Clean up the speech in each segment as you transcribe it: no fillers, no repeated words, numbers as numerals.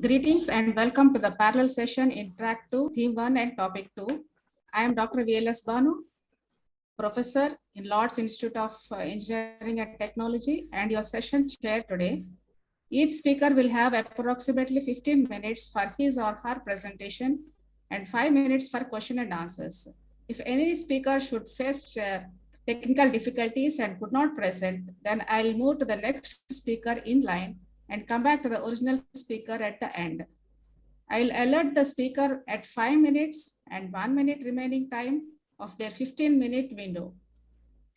Greetings and welcome to the parallel session in track 2, theme 1 and topic 2. I am Dr. VLS Banu, professor in Lord's Institute of Engineering and Technology and your session chair today. Each speaker will have approximately 15 minutes for his or her presentation and 5 minutes for question and answers. If any speaker should face technical difficulties and could not present, then I'll move to the next speaker in line and come back to the original speaker at the end. I'll alert the speaker at 5 minutes and 1 minute remaining time of their 15-minute window.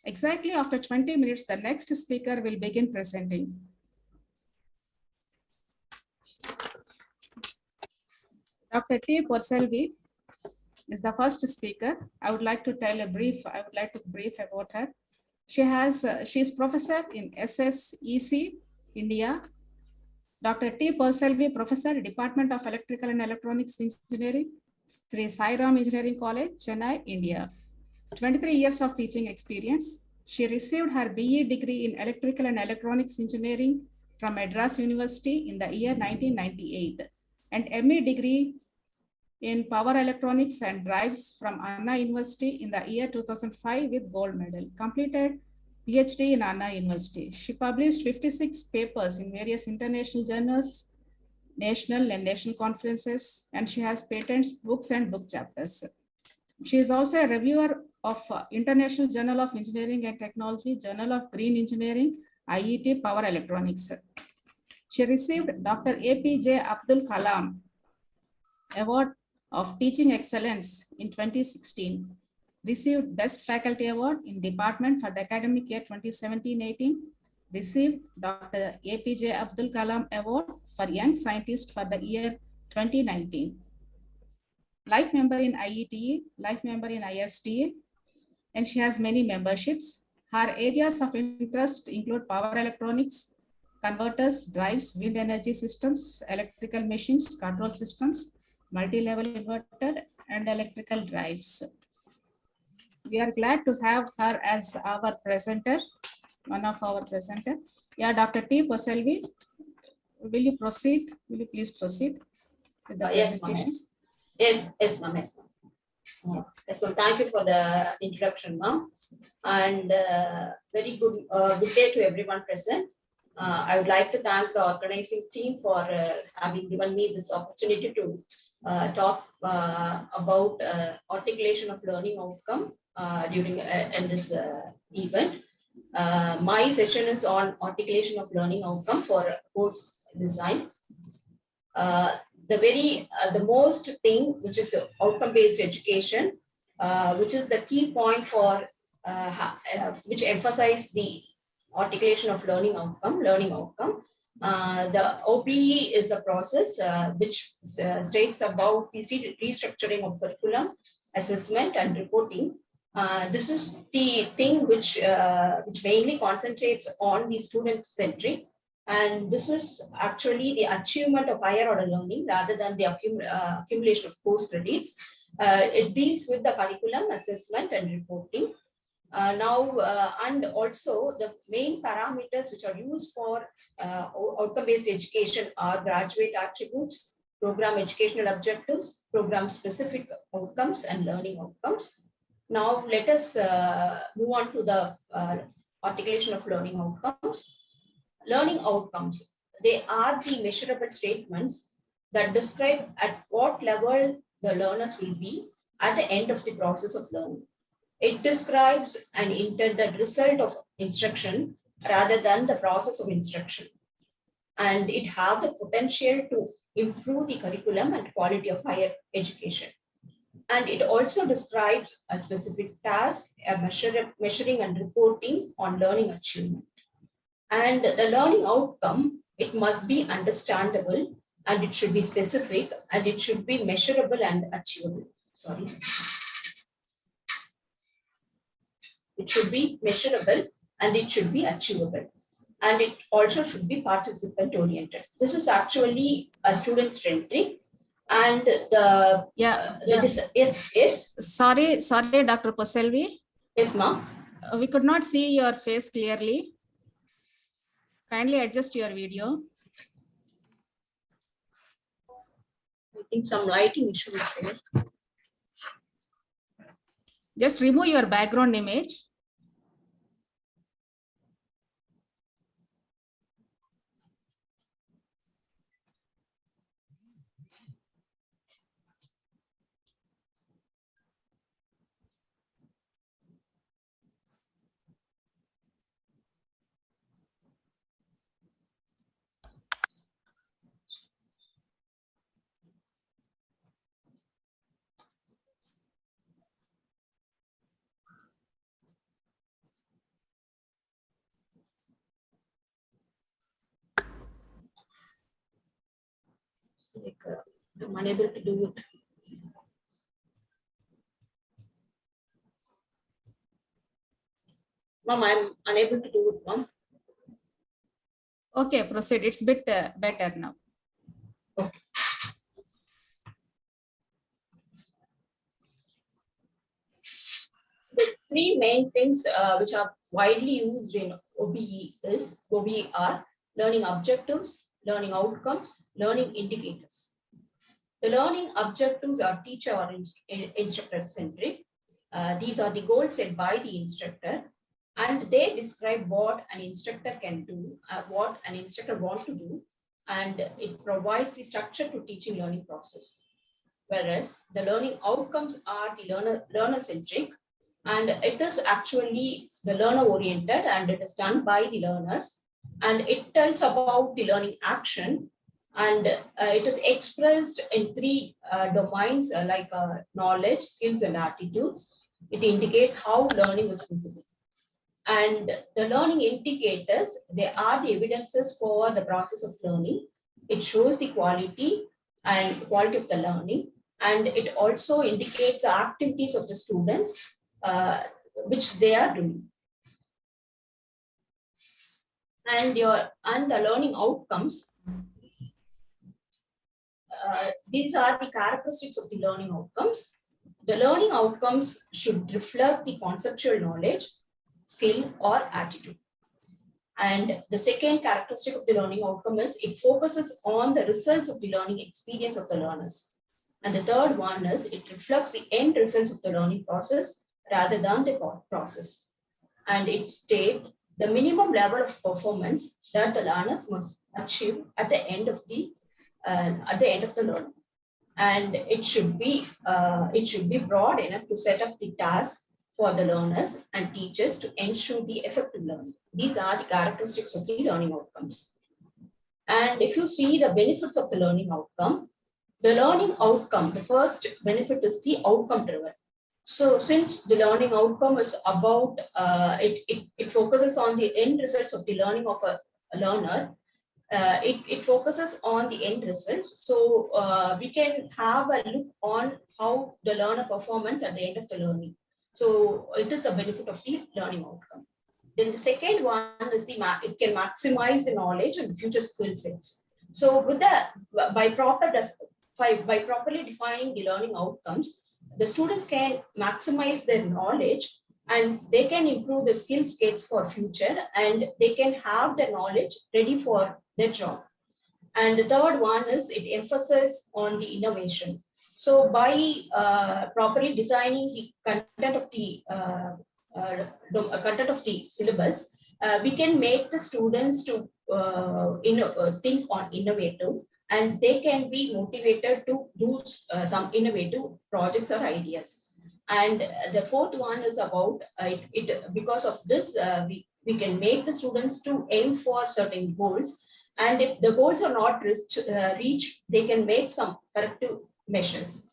Exactly after 20 minutes, the next speaker will begin presenting. Dr. T. Porcelvi is the first speaker. I would like to brief about her. She is professor in SSEC, India. Dr. T. Porcelvi, Professor, Department of Electrical and Electronics Engineering, Sri Sai Ram Engineering College, Chennai, India. 23 years of teaching experience. She received her BE degree in Electrical and Electronics Engineering from Madras University in the year 1998 and ME degree in Power Electronics and Drives from Anna University in the year 2005 with gold medal. Completed PhD in Anna University. She published 56 papers in various international journals, national and national conferences, and she has patents, books, and book chapters. She is also a reviewer of International Journal of Engineering and Technology, Journal of Green Engineering, IET Power Electronics. She received Dr. APJ Abdul Kalam Award of Teaching Excellence in 2016. Received Best Faculty Award in Department for the academic year 2017-18. Received Dr. APJ Abdul Kalam Award for Young Scientist for the year 2019. Life member in IETE, life member in ISTA, and she has many memberships. Her areas of interest include power electronics, converters, drives, wind energy systems, electrical machines, control systems, multi-level inverter, and electrical drives. We are glad to have her as our presenter, one of our presenter. Yeah, Dr. T. Porcelvi, will you proceed? Will you please proceed with the presentation? Yes, ma'am. Yes, ma'am. Thank you for the introduction, ma'am. And very good day to everyone present. I would like to thank the organizing team for having given me this opportunity to talk about articulation of learning outcome during in this event. My session is on articulation of learning outcome for course design. The most thing which is outcome-based education, which is the key point for which emphasize the articulation of learning outcome. The OBE is the process which states about the restructuring of curriculum, assessment, and reporting. This is the thing which mainly concentrates on the student-centric, and this is actually the achievement of higher order learning rather than the accumulation of course credits. It deals with the curriculum, assessment, and reporting. And also the main parameters which are used for outcome-based education are graduate attributes, program educational objectives, program-specific outcomes, and learning outcomes. Now let us move on to the articulation of learning outcomes. Learning outcomes, they are the measurable statements that describe at what level the learners will be at the end of the process of learning. It describes an intended result of instruction rather than the process of instruction. And it has the potential to improve the curriculum and quality of higher education. And it also describes a specific task, measuring and reporting on learning achievement. And the learning outcome, it must be understandable, and it should be specific, and it should be measurable and achievable. It should be measurable and it should be achievable. And it also should be participant oriented. This is actually a student centric. And yes. Sorry, Dr. Porcelvi. Yes, ma'am. We could not see your face clearly. Kindly adjust your video. think some lighting issue is there. Just remove your background image. Like, I'm unable to do it. Mom, I'm unable to do it, Mom. Okay, proceed. It's bit better now. Okay. The three main things which are widely used in OBE are learning objectives, learning outcomes, learning indicators. The learning objectives are teacher or instructor centric. These are the goals set by the instructor, and they describe what an instructor can do, what an instructor wants to do, and it provides the structure to teaching learning process. Whereas the learning outcomes are the learner centric, and it is actually the learner oriented, and it is done by the learners, and it tells about the learning action, and it is expressed in three domains like knowledge, skills, and attitudes. It indicates how learning is visible. And the learning indicators, they are the evidences for the process of learning. It shows the quality of the learning, and it also indicates the activities of the students which they are doing. And the learning outcomes, these are the characteristics of the learning outcomes. The learning outcomes should reflect the conceptual knowledge, skill, or attitude. And the second characteristic of the learning outcome is it focuses on the results of the learning experience of the learners. And the third one is it reflects the end results of the learning process rather than the process. And it states the minimum level of performance that the learners must achieve at the end of the learning. And it should be broad enough to set up the task for the learners and teachers to ensure the effective learning. These are the characteristics of the learning outcomes. And if you see the benefits of the learning outcome, the first benefit is the outcome driven. So since the learning outcome is about, it focuses on the end results of the learning of a learner, it focuses on the end results. So we can have a look on how the learner performance at the end of the learning. So it is the benefit of the learning outcome. Then the second one is it can maximize the knowledge and future skill sets. So with by properly defining the learning outcomes, the students can maximize their knowledge and they can improve the skill sets for future, and they can have the knowledge ready for their job. And the third one is it emphasizes on the innovation. So by properly designing the content of the syllabus, we can make the students to think on innovative, and they can be motivated to do some innovative projects or ideas. And the fourth one is about because of this, we can make the students to aim for certain goals. And if the goals are not reached, they can make some corrective measures.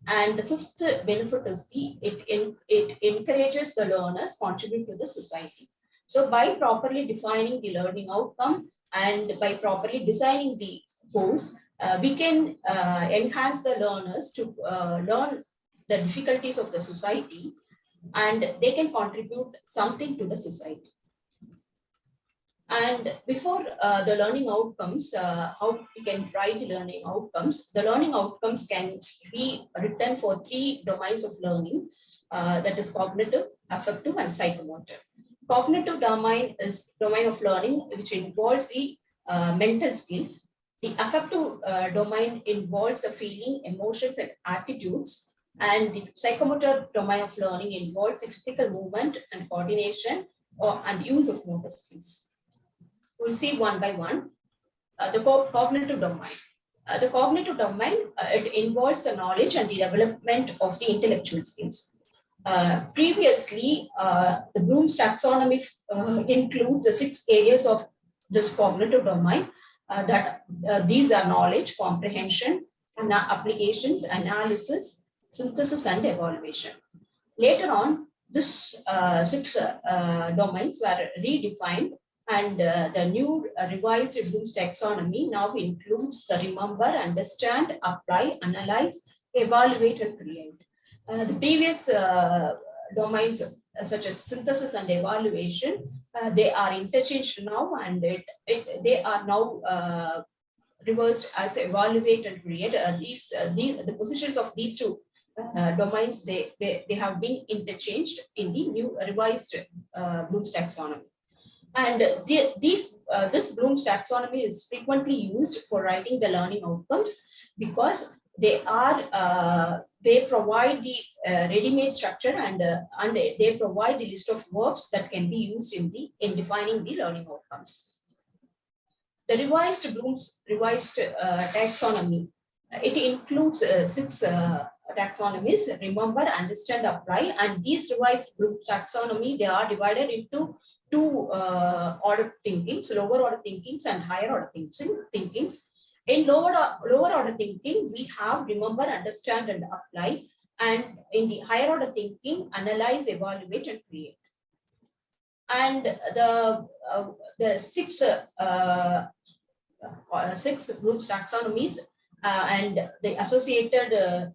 And the fifth benefit is it encourages the learners contribute to the society. So by properly defining the learning outcome and by properly designing the goals, we can enhance the learners to learn the difficulties of the society, and they can contribute something to the society. And before the learning outcomes, how we can write the learning outcomes? The learning outcomes can be written for three domains of learning, that is cognitive, affective, and psychomotor. Cognitive domain is domain of learning which involves the mental skills. The affective domain involves the feeling, emotions, and attitudes. And the psychomotor domain of learning involves the physical movement and coordination and use of motor skills. We'll see one by one. The cognitive domain. The cognitive domain, it involves the knowledge and the development of the intellectual skills. Previously, the Bloom's taxonomy includes the 6 areas of this cognitive domain. These are knowledge, comprehension, applications, analysis, synthesis, and evaluation. Later on, this 6 domains were redefined, and the new revised Bloom's taxonomy now includes the remember, understand, apply, analyze, evaluate, and create. The previous domains such as synthesis and evaluation, they are interchanged now, and they are now reversed as evaluate and create. The positions of these 2 domains, they have been interchanged in the new revised Bloom's taxonomy. And this Bloom's taxonomy is frequently used for writing the learning outcomes because they provide the ready-made structure, and they provide the list of verbs that can be used in defining the learning outcomes. The revised Bloom's taxonomy, it includes 6 taxonomies: remember, understand, apply. And these revised Bloom's taxonomy, they are divided into 2 order thinkings: lower order thinkings and higher order thinkings. In lower order thinking, we have remember, understand, and apply. And in the higher order thinking, analyze, evaluate, and create. And the 6 Bloom's taxonomies and the associated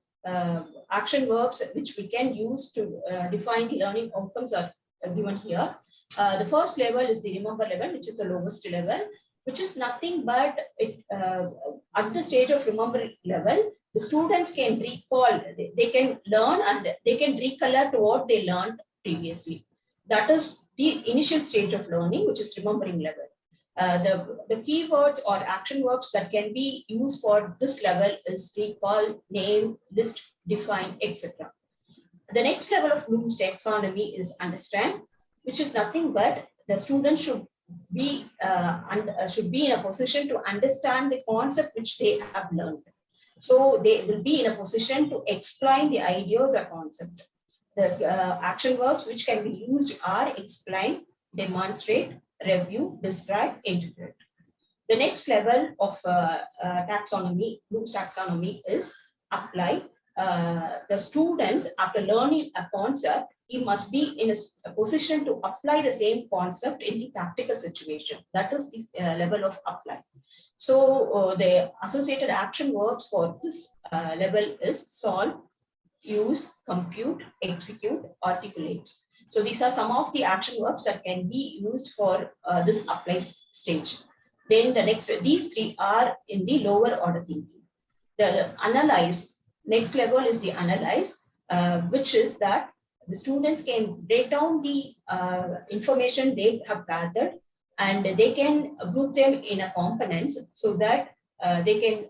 action verbs which we can use to define the learning outcomes are given here. The first level is the remember level, which is the lowest level, which is nothing but at the stage of remember level, the students can recall, they can learn and they can recollect what they learned previously. That is the initial stage of learning, which is remembering level. The keywords or action verbs that can be used for this level is recall, name, list, define, etc. The next level of Bloom's taxonomy is understand, which is nothing but the student should be in a position to understand the concept which they have learned. So they will be in a position to explain the ideas or concept. The action verbs which can be used are explain, demonstrate, review, describe, interpret. The next level of taxonomy, Bloom's taxonomy, is apply. The students, after learning a concept, he must be in a position to apply the same concept in the practical situation. That is the level of apply. So the associated action verbs for this level is solve, use, compute, execute, articulate. So these are some of the action verbs that can be used for this apply stage. Then the next, these 3 are in the lower order thinking. The analyze, next level is the analyze, which is that the students can break down the information they have gathered, and they can group them in a components so that they can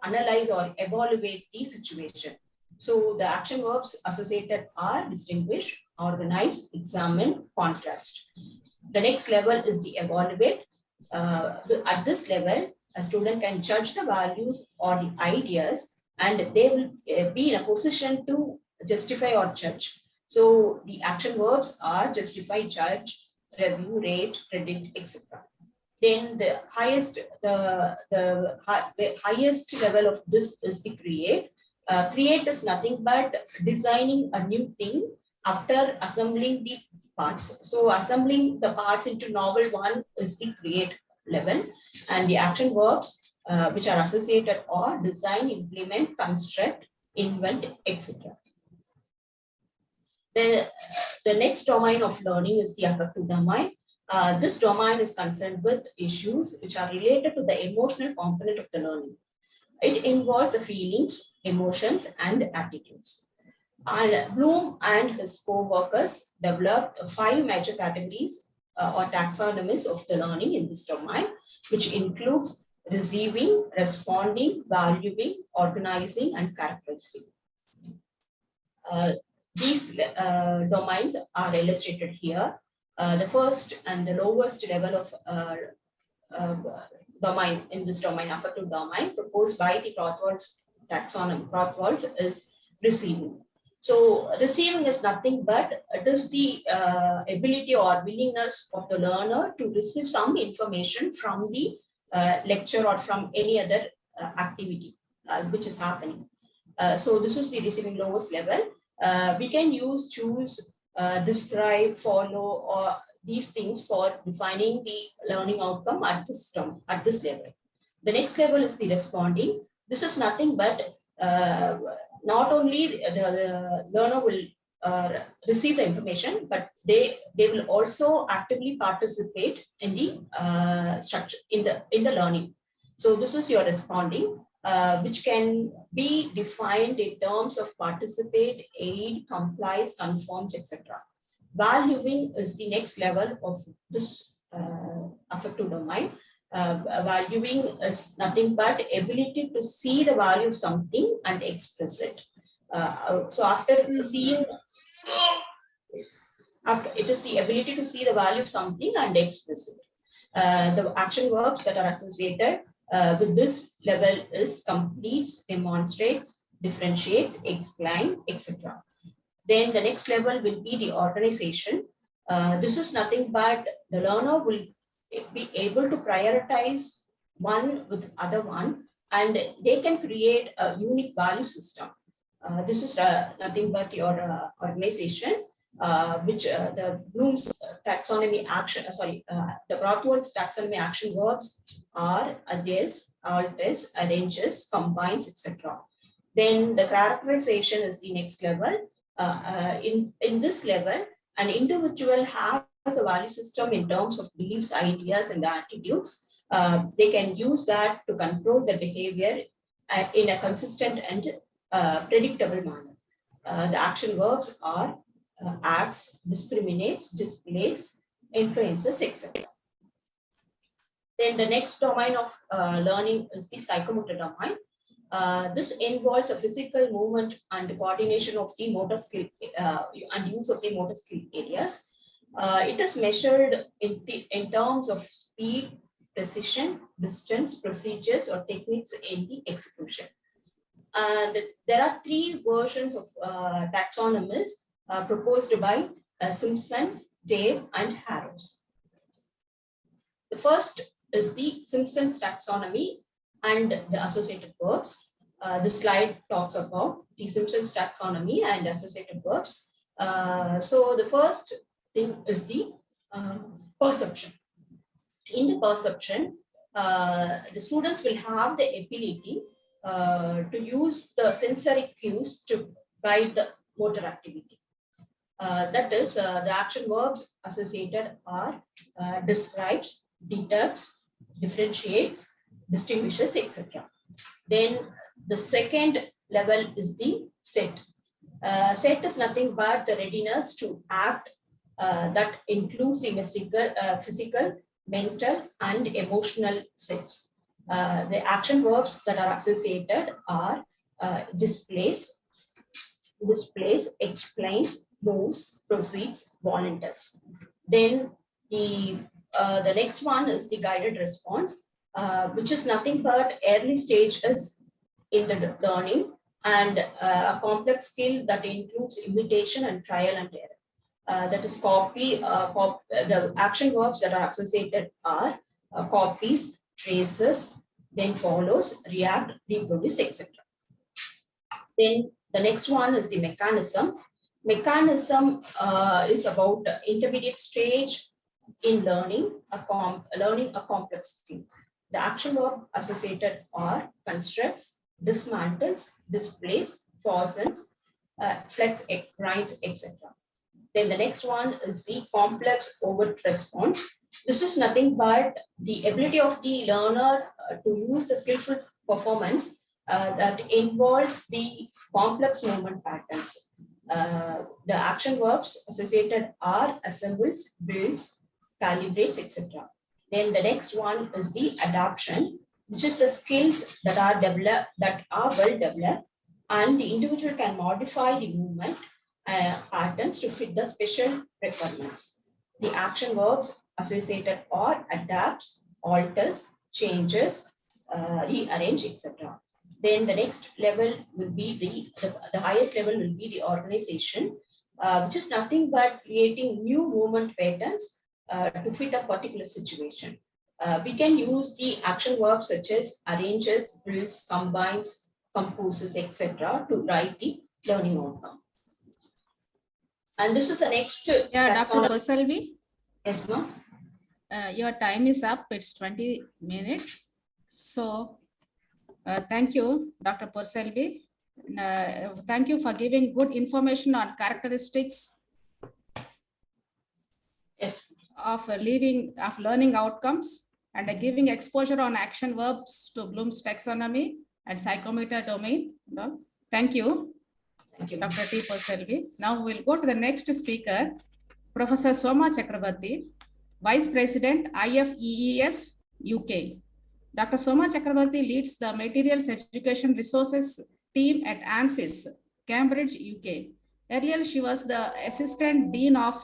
analyze or evaluate the situation. So the action verbs associated are distinguish, organize, examine, contrast. The next level is the evaluate. At this level, a student can judge the values or the ideas, and they will be in a position to justify or judge. So the action verbs are justify, judge, review, rate, predict, etc. Then the highest level of this is the create. Create is nothing but designing a new thing after assembling the parts. So assembling the parts into novel one is the create level, and the action verbs which are associated are design, implement, construct, invent, etc. The next domain of learning is the affective domain. This domain is concerned with issues which are related to the emotional component of the learning. It involves the feelings, emotions, and attitudes. And Bloom and his co-workers developed 5 major categories or taxonomies of the learning in this domain, which includes receiving, responding, valuing, organizing, and characterizing. These domains are illustrated here. The first and the lowest level of domain in this domain, affective domain, proposed by the Rothwald's taxonomy, Rothwald's, is receiving. So receiving is nothing but it is the ability or willingness of the learner to receive some information from the lecture or from any other activity which is happening. So this is the receiving lowest level. We can use, choose, describe, follow, or these things for defining the learning outcome at this term, at this level. The next level is the responding. This is nothing but not only the learner will receive the information, but they will also actively participate in the structure in the learning. So this is your responding, which can be defined in terms of participate, aid, complies, conforms, etc. Valuing is the next level of this affective domain. Valuing is nothing but ability to see the value of something and express it. So after seeing, after it is the ability to see the value of something and express it. The action verbs that are associated with this level is completes, demonstrates, differentiates, explain, etc. Then the next level will be the organization. This is nothing but the learner will be able to prioritize one with other one, and they can create a unique value system. This is nothing but your organization, which the Bloom's taxonomy action, the Rothwald's taxonomy action verbs are adheres, alters, arranges, combines, etc. Then the characterization is the next level. In this level, an individual has a value system in terms of beliefs, ideas, and attitudes. They can use that to control the behavior in a consistent and predictable manner. The action verbs are acts, discriminates, displays, influences, etc. Then the next domain of learning is the psychomotor domain. This involves a physical movement and coordination of the motor skill and use of the motor skill areas. It is measured in terms of speed, precision, distance, procedures, or techniques in the execution. And there are three versions of taxonomies proposed by Simpson, Dave, and Harrows. The first is the Simpson's taxonomy and the associated verbs. The slide talks about the Simpson's taxonomy and associated verbs. So the first thing is the perception. In the perception, the students will have the ability to use the sensory cues to guide the motor activity. That is, the action verbs associated are describes, detects, differentiates, distinguishes, etc. Then the second level is the set. Set is nothing but the readiness to act that includes the physical, mental, and emotional sets. The action verbs that are associated are displays, explains, moves, proceeds, volunteers. Then the next one is the guided response, which is nothing but early stages in the learning and a complex skill that includes imitation and trial and error. That is copy. The action verbs that are associated are copies, traces, then follows, react, reproduce, etc. Then the next one is the mechanism. Mechanism is about intermediate stage in learning a complex skill. The action verb associated are constructs, dismantles, displays, fastens, flex, grinds, etc. Then the next one is the complex overt response. This is nothing but the ability of the learner to use the skillful performance that involves the complex movement patterns. The action verbs associated are assembles, builds, calibrates, etc. Then the next one is the adaptation. which is the skills that are well developed, and the individual can modify the movement patterns to fit the special requirements. The action verbs associated are adapts, alters, changes, rearrange, etc. Then the next level will be the highest level will be the organization, which is nothing but creating new movement patterns to fit a particular situation. We can use the action verbs such as arranges, builds, combines, composes, etc. to write the learning outcome. And this is the next. Yeah, Dr. Porsalvi. Yes, ma'am. Your time is up. It's 20 minutes. So thank you, Dr. Porsalvi. Thank you for giving good information on characteristics of learning outcomes and giving exposure on action verbs to Bloom's taxonomy and psychometer domain. Thank you, Dr. T. Porsalvi. Now we'll go to the next speaker, Professor Soma Chakrabarty, Vice President, IFEES, UK. Dr. Soma Chakrabarty leads the Materials Education Resources team at ANSYS, Cambridge, UK. Earlier, she was the Assistant Dean of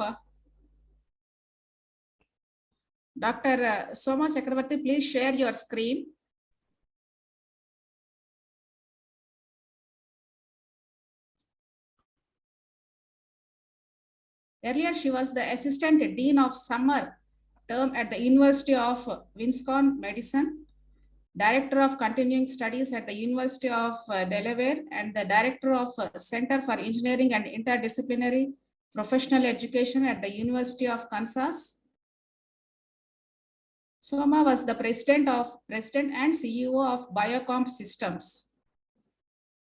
Dr. Soma Chakrabarty, please share your screen. Earlier, she was the Assistant Dean of Summer Term at the University of Wisconsin-Madison, Director of Continuing Studies at the University of Delaware, and the Director of Center for Engineering and Interdisciplinary Professional Education at the University of Kansas. Soma was the President and CEO of Biocomp Systems,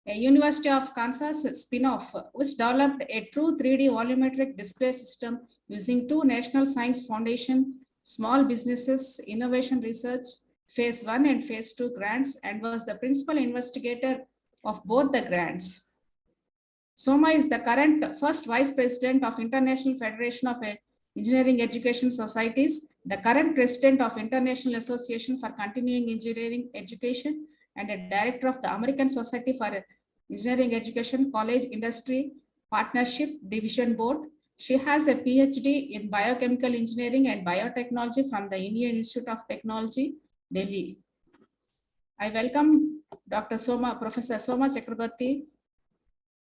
a University of Kansas spin-off, which developed a true 3D volumetric display system using two National Science Foundation Small Businesses Innovation Research Phase 1 and Phase 2 grants, and was the principal investigator of both the grants. Soma is the current first Vice President of International Federation of Engineering Education Societies, the current President of International Association for Continuing Engineering Education, and a Director of the American Society for Engineering Education College Industry Partnership Division Board. She has a PhD in Biochemical Engineering and Biotechnology from the Indian Institute of Technology, Delhi. I welcome Professor Soma Chakrabarty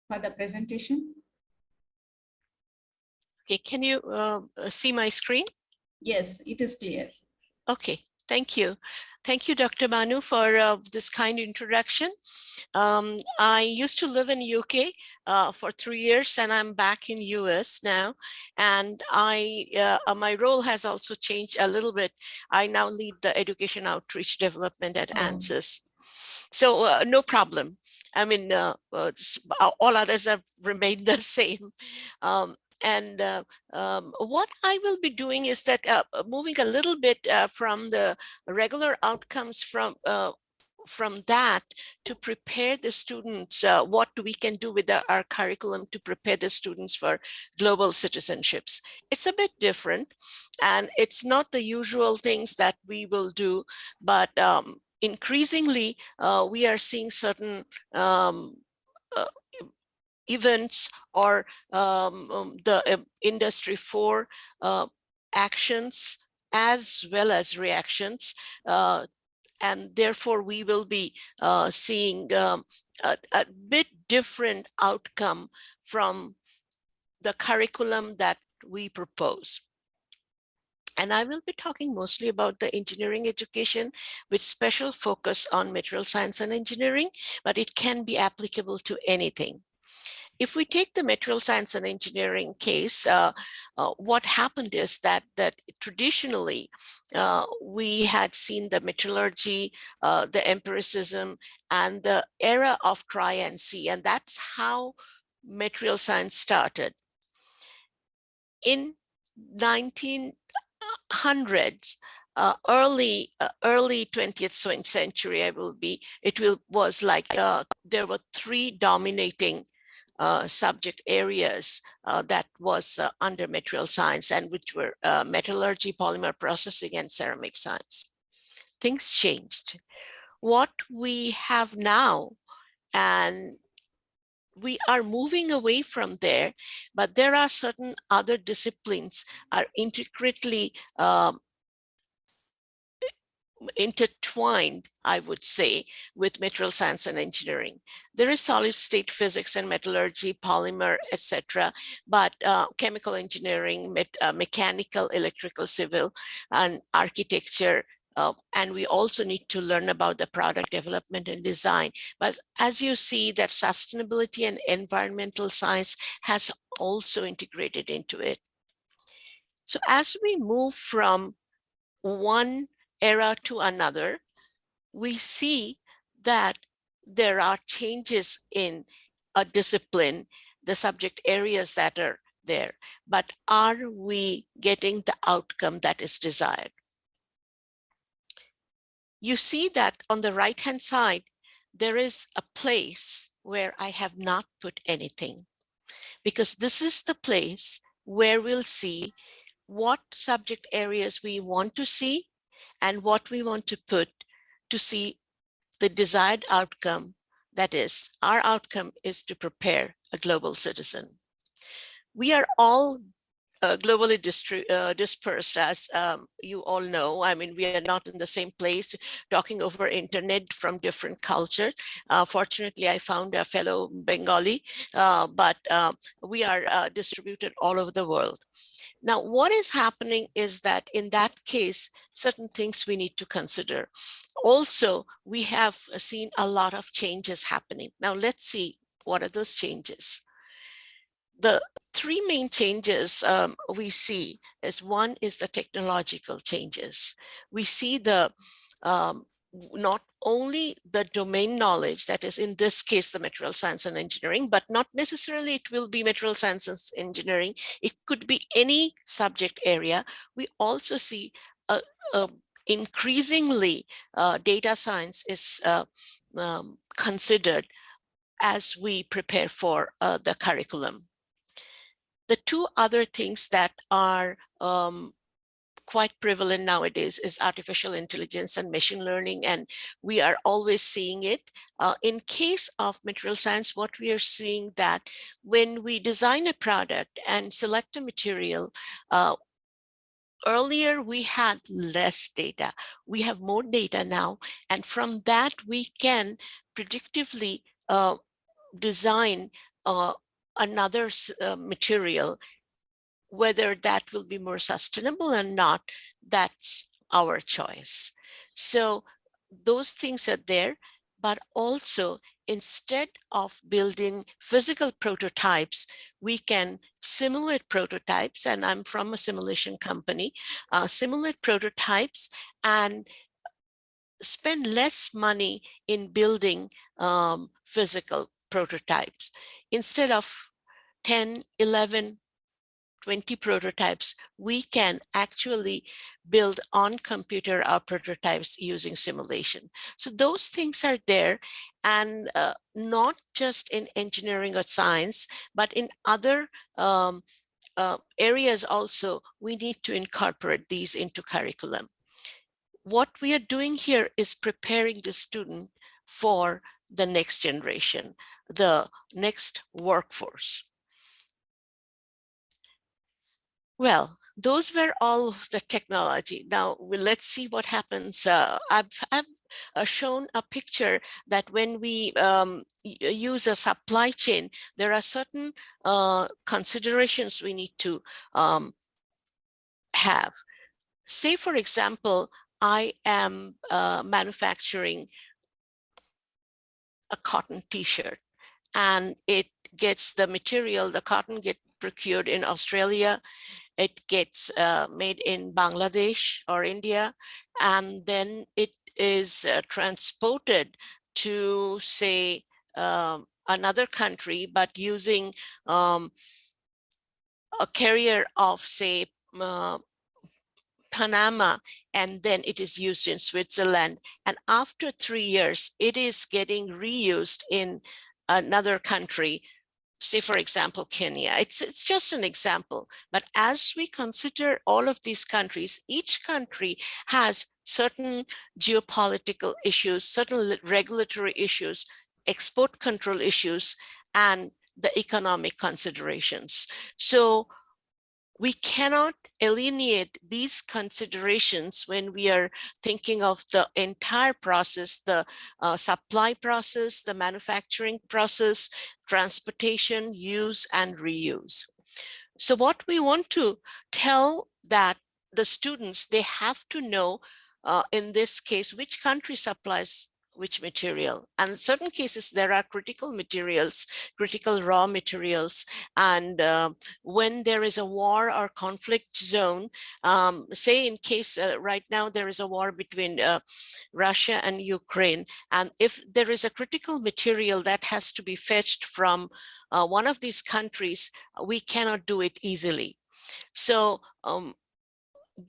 for the presentation. Okay, can you see my screen? Yes, it is clear. Okay, thank you. Thank you, Dr. Manu, for this kind introduction. I used to live in UK for 3 years, and I'm back in US now. And my role has also changed a little bit. I now lead the education outreach development at ANSYS. So no problem. I mean, all others have remained the same. What I will be doing is that moving a little bit from the regular outcomes from that to prepare the students, what we can do with our curriculum to prepare the students for global citizenships. It's a bit different, and it's not the usual things that we will do, but increasingly we are seeing certain events or the Industry 4 actions as well as reactions. And therefore, we will be seeing a bit different outcome from the curriculum that we propose. And I will be talking mostly about the engineering education with special focus on material science and engineering, but it can be applicable to anything. If we take the material science and engineering case, what happened is that traditionally we had seen the metallurgy, the empiricism, and the era of try and see, and that's how material science started. In 1900s, early 20th century, was like there were three dominating subject areas that was under material science, and which were metallurgy, polymer processing, and ceramic science. Things changed. what we have now, and we are moving away from there, but there are certain other disciplines are intricately intertwined, I would say, with material science and engineering. There is solid state physics and metallurgy, polymer, etc., but chemical engineering, mechanical, electrical, civil, and architecture. And we also need to learn about the product development and design. But as you see, that sustainability and environmental science has also integrated into it. So as we move from one era to another, we see that there are changes in a discipline, the subject areas that are there, but are we getting the outcome that is desired? You see that on the right-hand side, there is a place where I have not put anything, because this is the place where we'll see what subject areas we want to see and what we want to put to see the desired outcome. That is, our outcome is to prepare a global citizen. We are all globally dispersed, as you all know. I mean, we are not in the same place talking over internet from different cultures. Fortunately, I found a fellow Bengali, but we are distributed all over the world. Now, what is happening is that in that case, certain things we need to consider. Also, we have seen a lot of changes happening. Now, let's see what are those changes. The three main changes we see is, one is the technological changes. We see the not only the domain knowledge, that is in this case the material science and engineering, but not necessarily it will be material science and engineering. It could be any subject area. We also see increasingly data science is considered as we prepare for the curriculum. The two other things that are quite prevalent nowadays is artificial intelligence and machine learning, and we are always seeing it. In case of material science, what we are seeing that when we design a product and select a material, earlier we had less data. We have more data now, and from that we can predictively design another material. Whether that will be more sustainable or not, that's our choice. So those things are there, but also instead of building physical prototypes, we can simulate prototypes, and I'm from a simulation company, simulate prototypes and spend less money in building physical prototypes. Instead of 10, 11, 20 prototypes, we can actually build on computer our prototypes using simulation. So those things are there, and not just in engineering or science, but in other areas also, we need to incorporate these into curriculum. What we are doing here is preparing the student for the next generation, the next workforce. Well, those were all of the technology. Now let's see what happens. I've shown a picture that when we use a supply chain, there are certain considerations we need to have. Say, for example, I am manufacturing a cotton t-shirt, and it gets the material, the cotton gets procured in Australia. It gets made in Bangladesh or India, and then it is transported to, say, another country, but using a carrier of, say, Panama, and then it is used in Switzerland. And after 3 years, it is getting reused in another country, say, for example, Kenya. It's just an example. But as we consider all of these countries, each country has certain geopolitical issues, certain regulatory issues, export control issues, and the economic considerations. So we cannot alienate these considerations when we are thinking of the entire process, the supply process, the manufacturing process, transportation, use, and reuse. So what we want to tell that the students, they have to know, in this case, which country supplies which material. And in certain cases, there are critical materials, critical raw materials. And when there is a war or conflict zone, say in case right now there is a war between Russia and Ukraine, and if there is a critical material that has to be fetched from one of these countries, we cannot do it easily. So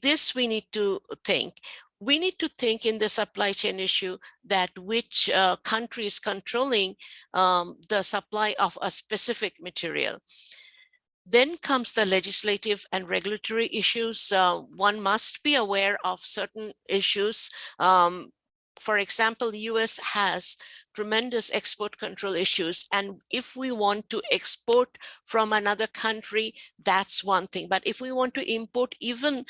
this we need to think. We need to think in the supply chain issue that which country is controlling the supply of a specific material. Then comes the legislative and regulatory issues. One must be aware of certain issues. For example, the US has tremendous export control issues. And if we want to export from another country, that's one thing. But if we want to import even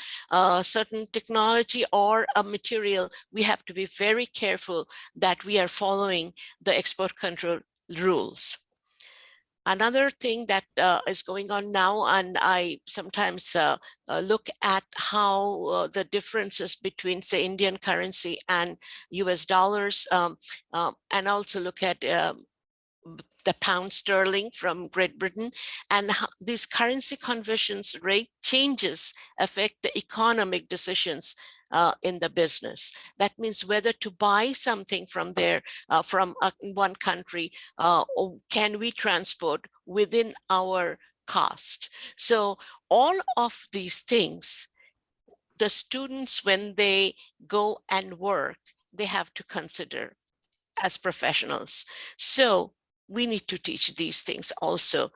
certain technology or a material, we have to be very careful that we are following the export control rules. Another thing that is going on now, and I sometimes look at how the differences between, say, Indian currency and US dollars, and also look at the pound sterling from Great Britain, and how these currency conversions rate changes affect the economic decisions in the business. That means whether to buy something from there, from one country, or can we transport within our cost. So all of these things, the students, when they go and work, they have to consider as professionals. So we need to teach these things also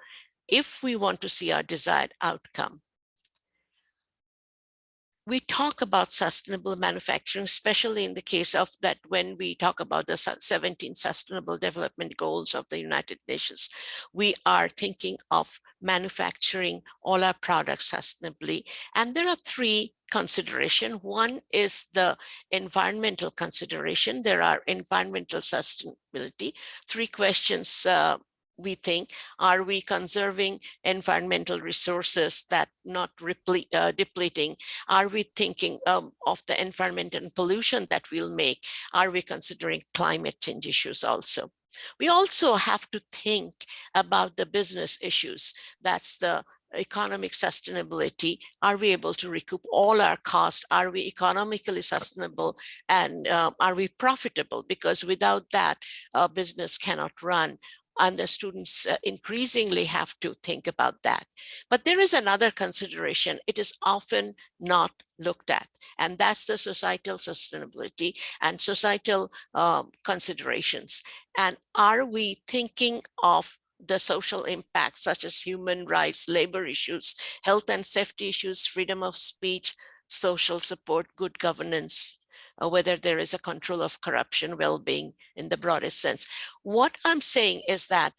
if we want to see our desired outcome. We talk about sustainable manufacturing, especially in the case of that when we talk about the 17 Sustainable Development Goals of the United Nations, we are thinking of manufacturing all our products sustainably. And there are three considerations. One is the environmental consideration. There are environmental sustainability. Three questions we think: are we conserving environmental resources that not depleting? Are we thinking of the environment and pollution that we'll make? Are we considering climate change issues also? We also have to think about the business issues. That's the economic sustainability. Are we able to recoup all our costs? Are we economically sustainable? And are we profitable? Because without that, business cannot run. And the students increasingly have to think about that. But there is another consideration. It is often not looked at, and that's the societal sustainability and societal considerations. And are we thinking of the social impact, such as human rights, labor issues, health and safety issues, freedom of speech, social support, good governance, whether there is a control of corruption, well-being in the broadest sense. What I'm saying is that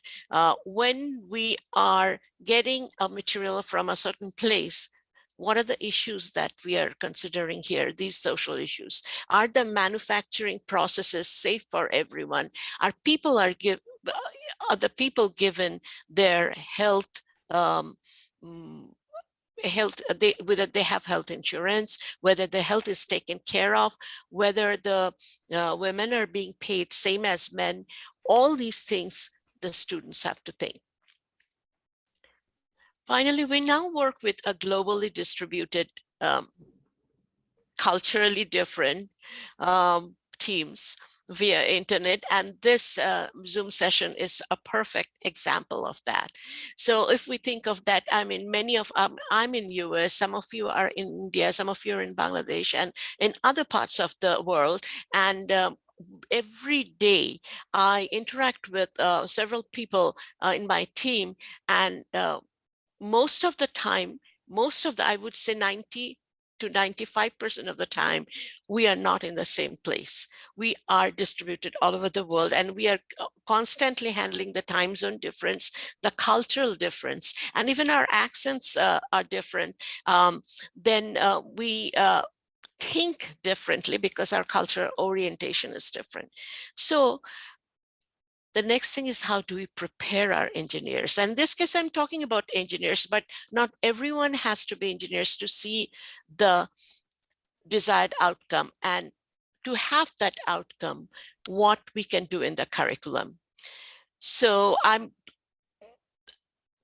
when we are getting a material from a certain place, what are the issues that we are considering here, these social issues? Are the manufacturing processes safe for everyone? Are the people given their health, whether they have health insurance, whether the health is taken care of, whether the women are being paid same as men? All these things the students have to think. Finally, we now work with a globally distributed, culturally different teams via internet, and this Zoom session is a perfect example of that. So if we think of that, I mean, many of I'm in US, some of you are in India, some of you are in Bangladesh and in other parts of the world, and every day I interact with several people in my team, and most of the time, I would say 90 to 95% of the time, we are not in the same place. We are distributed all over the world, and we are constantly handling the time zone difference, the cultural difference, and even our accents are different. Then we think differently because our cultural orientation is different. So the next thing is, how do we prepare our engineers? And in this case, I'm talking about engineers, but not everyone has to be engineers to see the desired outcome, and to have that outcome, what we can do in the curriculum. So I'm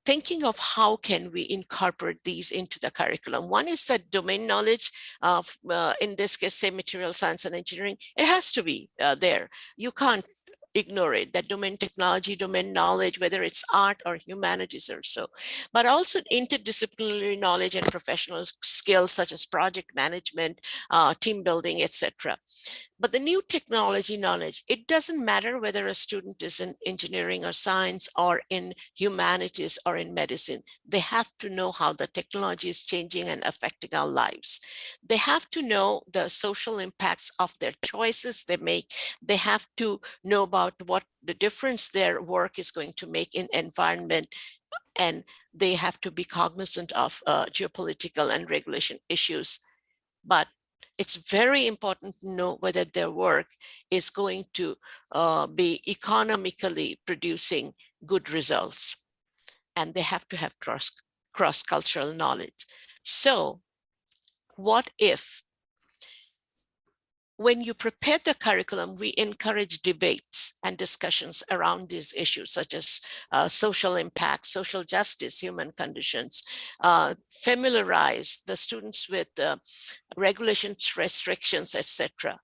thinking of how can we incorporate these into the curriculum. One is that domain knowledge of, in this case, say material science and engineering, it has to be there. You can't ignore it, that domain technology, domain knowledge, whether it's art or humanities or so, but also interdisciplinary knowledge and professional skills such as project management, team building, etc. But the new technology knowledge, it doesn't matter whether a student is in engineering or science or in humanities or in medicine. They have to know how the technology is changing and affecting our lives. They have to know the social impacts of their choices they make. They have to know about what the difference their work is going to make in environment, and they have to be cognizant of geopolitical and regulation issues. But it's very important to know whether their work is going to be economically producing good results. And they have to have cross-cultural knowledge. So what if, when you prepare the curriculum, we encourage debates and discussions around these issues, such as social impact, social justice, human conditions, familiarize the students with regulations, restrictions, etc.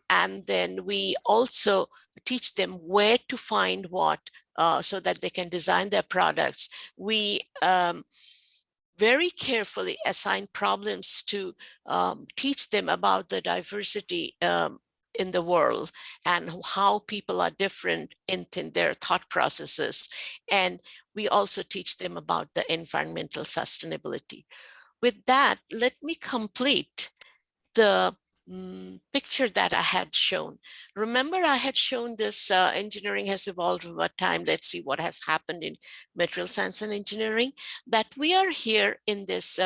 And then we also teach them where to find what, so that they can design their products. We very carefully assign problems to teach them about the diversity in the world and how people are different in their thought processes. And we also teach them about the environmental sustainability. With that, let me complete the picture that I had shown. Remember, I had shown this engineering has evolved over time. Let's see what has happened in material science and engineering, that we are here in this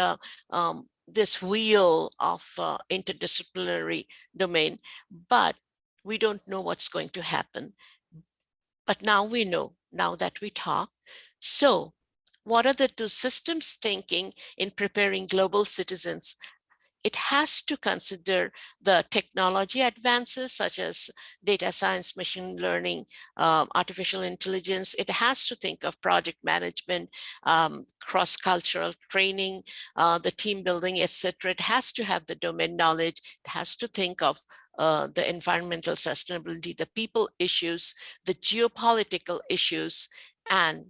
this wheel of interdisciplinary domain, but we don't know what's going to happen. But now we know, now that we talk. So what are the two systems thinking in preparing global citizens? It has to consider the technology advances such as data science, machine learning, artificial intelligence. It has to think of project management, cross-cultural training, the team building, etc. It has to have the domain knowledge. It has to think of the environmental sustainability, the people issues, the geopolitical issues, and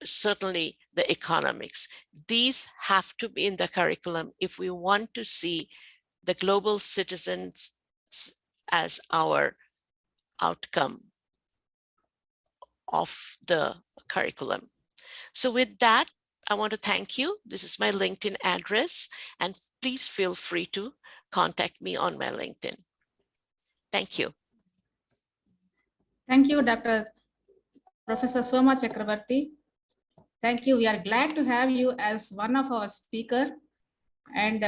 certainly the economics. These have to be in the curriculum if we want to see the global citizens as our outcome of the curriculum. So with that, I want to thank you. This is my LinkedIn address, and please feel free to contact me on my LinkedIn. Thank you. Thank you, Dr. Professor Soma Chakrabarty. Thank you. We are glad to have you as one of our speakers and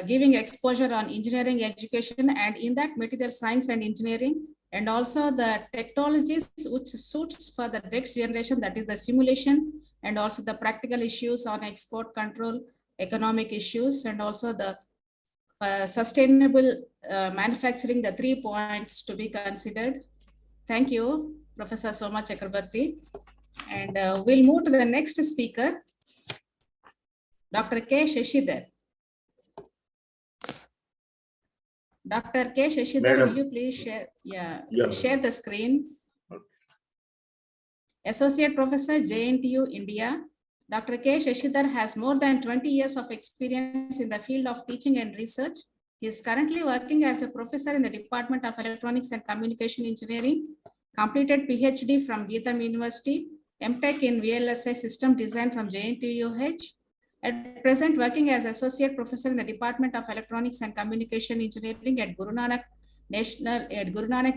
giving exposure on engineering education, and in that material science and engineering, and also the technologies which suits for the next generation, that is the simulation, and also the practical issues on export control, economic issues, and also the sustainable manufacturing, the 3 points to be considered. Thank you, Professor Soma Chakrabarty. And we'll move to the next speaker, Dr. K. Shashidhar. Dr. K. Shashidhar, will you please share, share the screen? Okay. Associate Professor, JNTU, India. Dr. K. Shashidhar has more than 20 years of experience in the field of teaching and research. He is currently working as a professor in the Department of Electronics and Communication Engineering, completed PhD from Geetham University, MTech in VLSI System Design from JNTUH. At present, working as Associate Professor in the Department of Electronics and Communication Engineering at Guru Nanak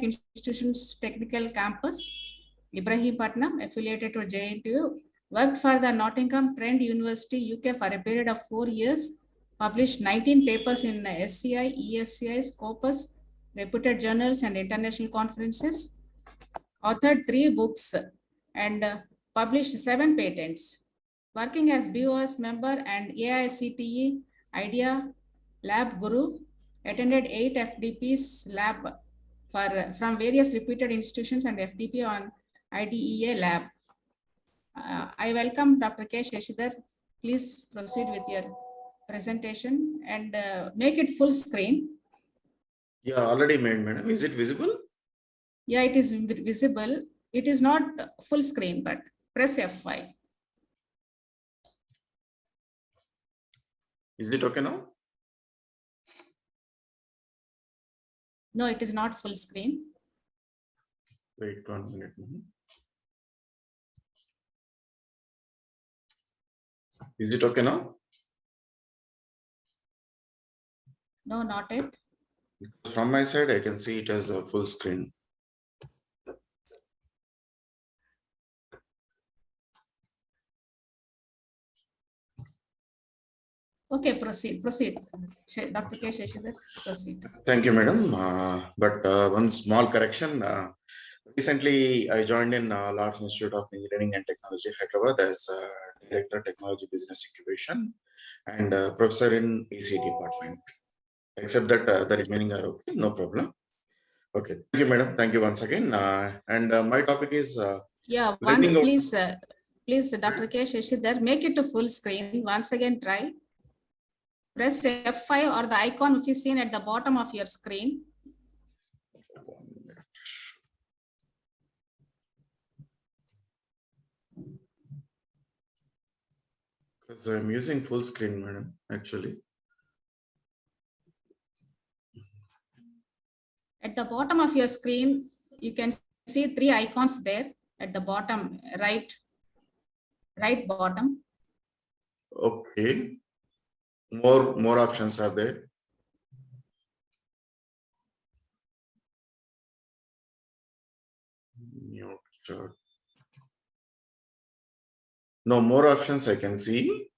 Institution's Technical Campus, Ibrahimpatnam, affiliated to JNTU. Worked for the Nottingham Trent University, UK for a period of 4 years. Published 19 papers in SCI, ESCI, Scopus, reputed journals and international conferences. Authored 3 books and published 7 patents. Working as BOS member and AICTE IDEA Lab Guru. Attended 8 FDP's lab from various reputed institutions and FDP on IDEA lab. I welcome Dr. K. Shashidhar. Please proceed with your presentation and make it full screen. Yeah, already made, madam. Is it visible? Yeah, it is visible. It is not full screen, but press F5. Is it okay now? No, it is not full screen. Wait 1 minute. Is it okay now? No, not it. From my side, I can see it as a full screen. Okay, proceed. Dr. K. Shashidhar, proceed. Thank you, madam. But one small correction. Recently, I joined in Lord's Institute of Engineering and Technology, Hyderabad, as Director Technology Business Incubation and Professor in AC Department. Except that the remaining are okay, no problem. Okay, thank you, madam. Thank you once again. My topic is please, Dr. K. Shashidhar, make it to full screen. Once again, try. Press F5 or the icon which is seen at the bottom of your screen. Because I'm using full screen, madam, actually. At the bottom of your screen, you can see 3 icons there at the bottom, right bottom. Okay. More options are there. No more options I can see.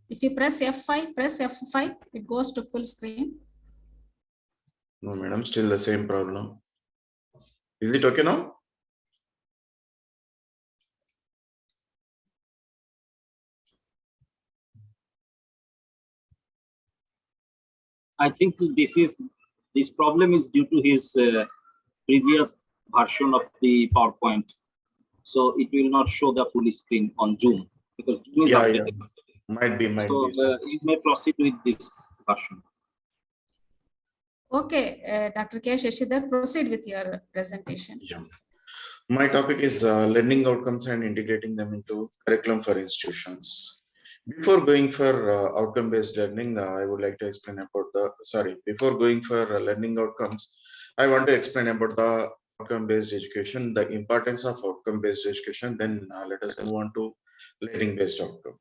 If you press F5, it goes to full screen. No, madam, still the same problem. Is it okay now? I think this problem is due to his previous version of the PowerPoint. So it will not show the full screen on Zoom because Zoom is updated. Yeah. Might be. So you may proceed with this version. Okay, Dr. K. Shashidhar, proceed with your presentation. Yeah. My topic is learning outcomes and integrating them into curriculum for institutions. Before going for outcome-based learning, I would like to explain about before going for learning outcomes, I want to explain about the outcome-based education, the importance of outcome-based education. Then let us move on to learning-based outcome.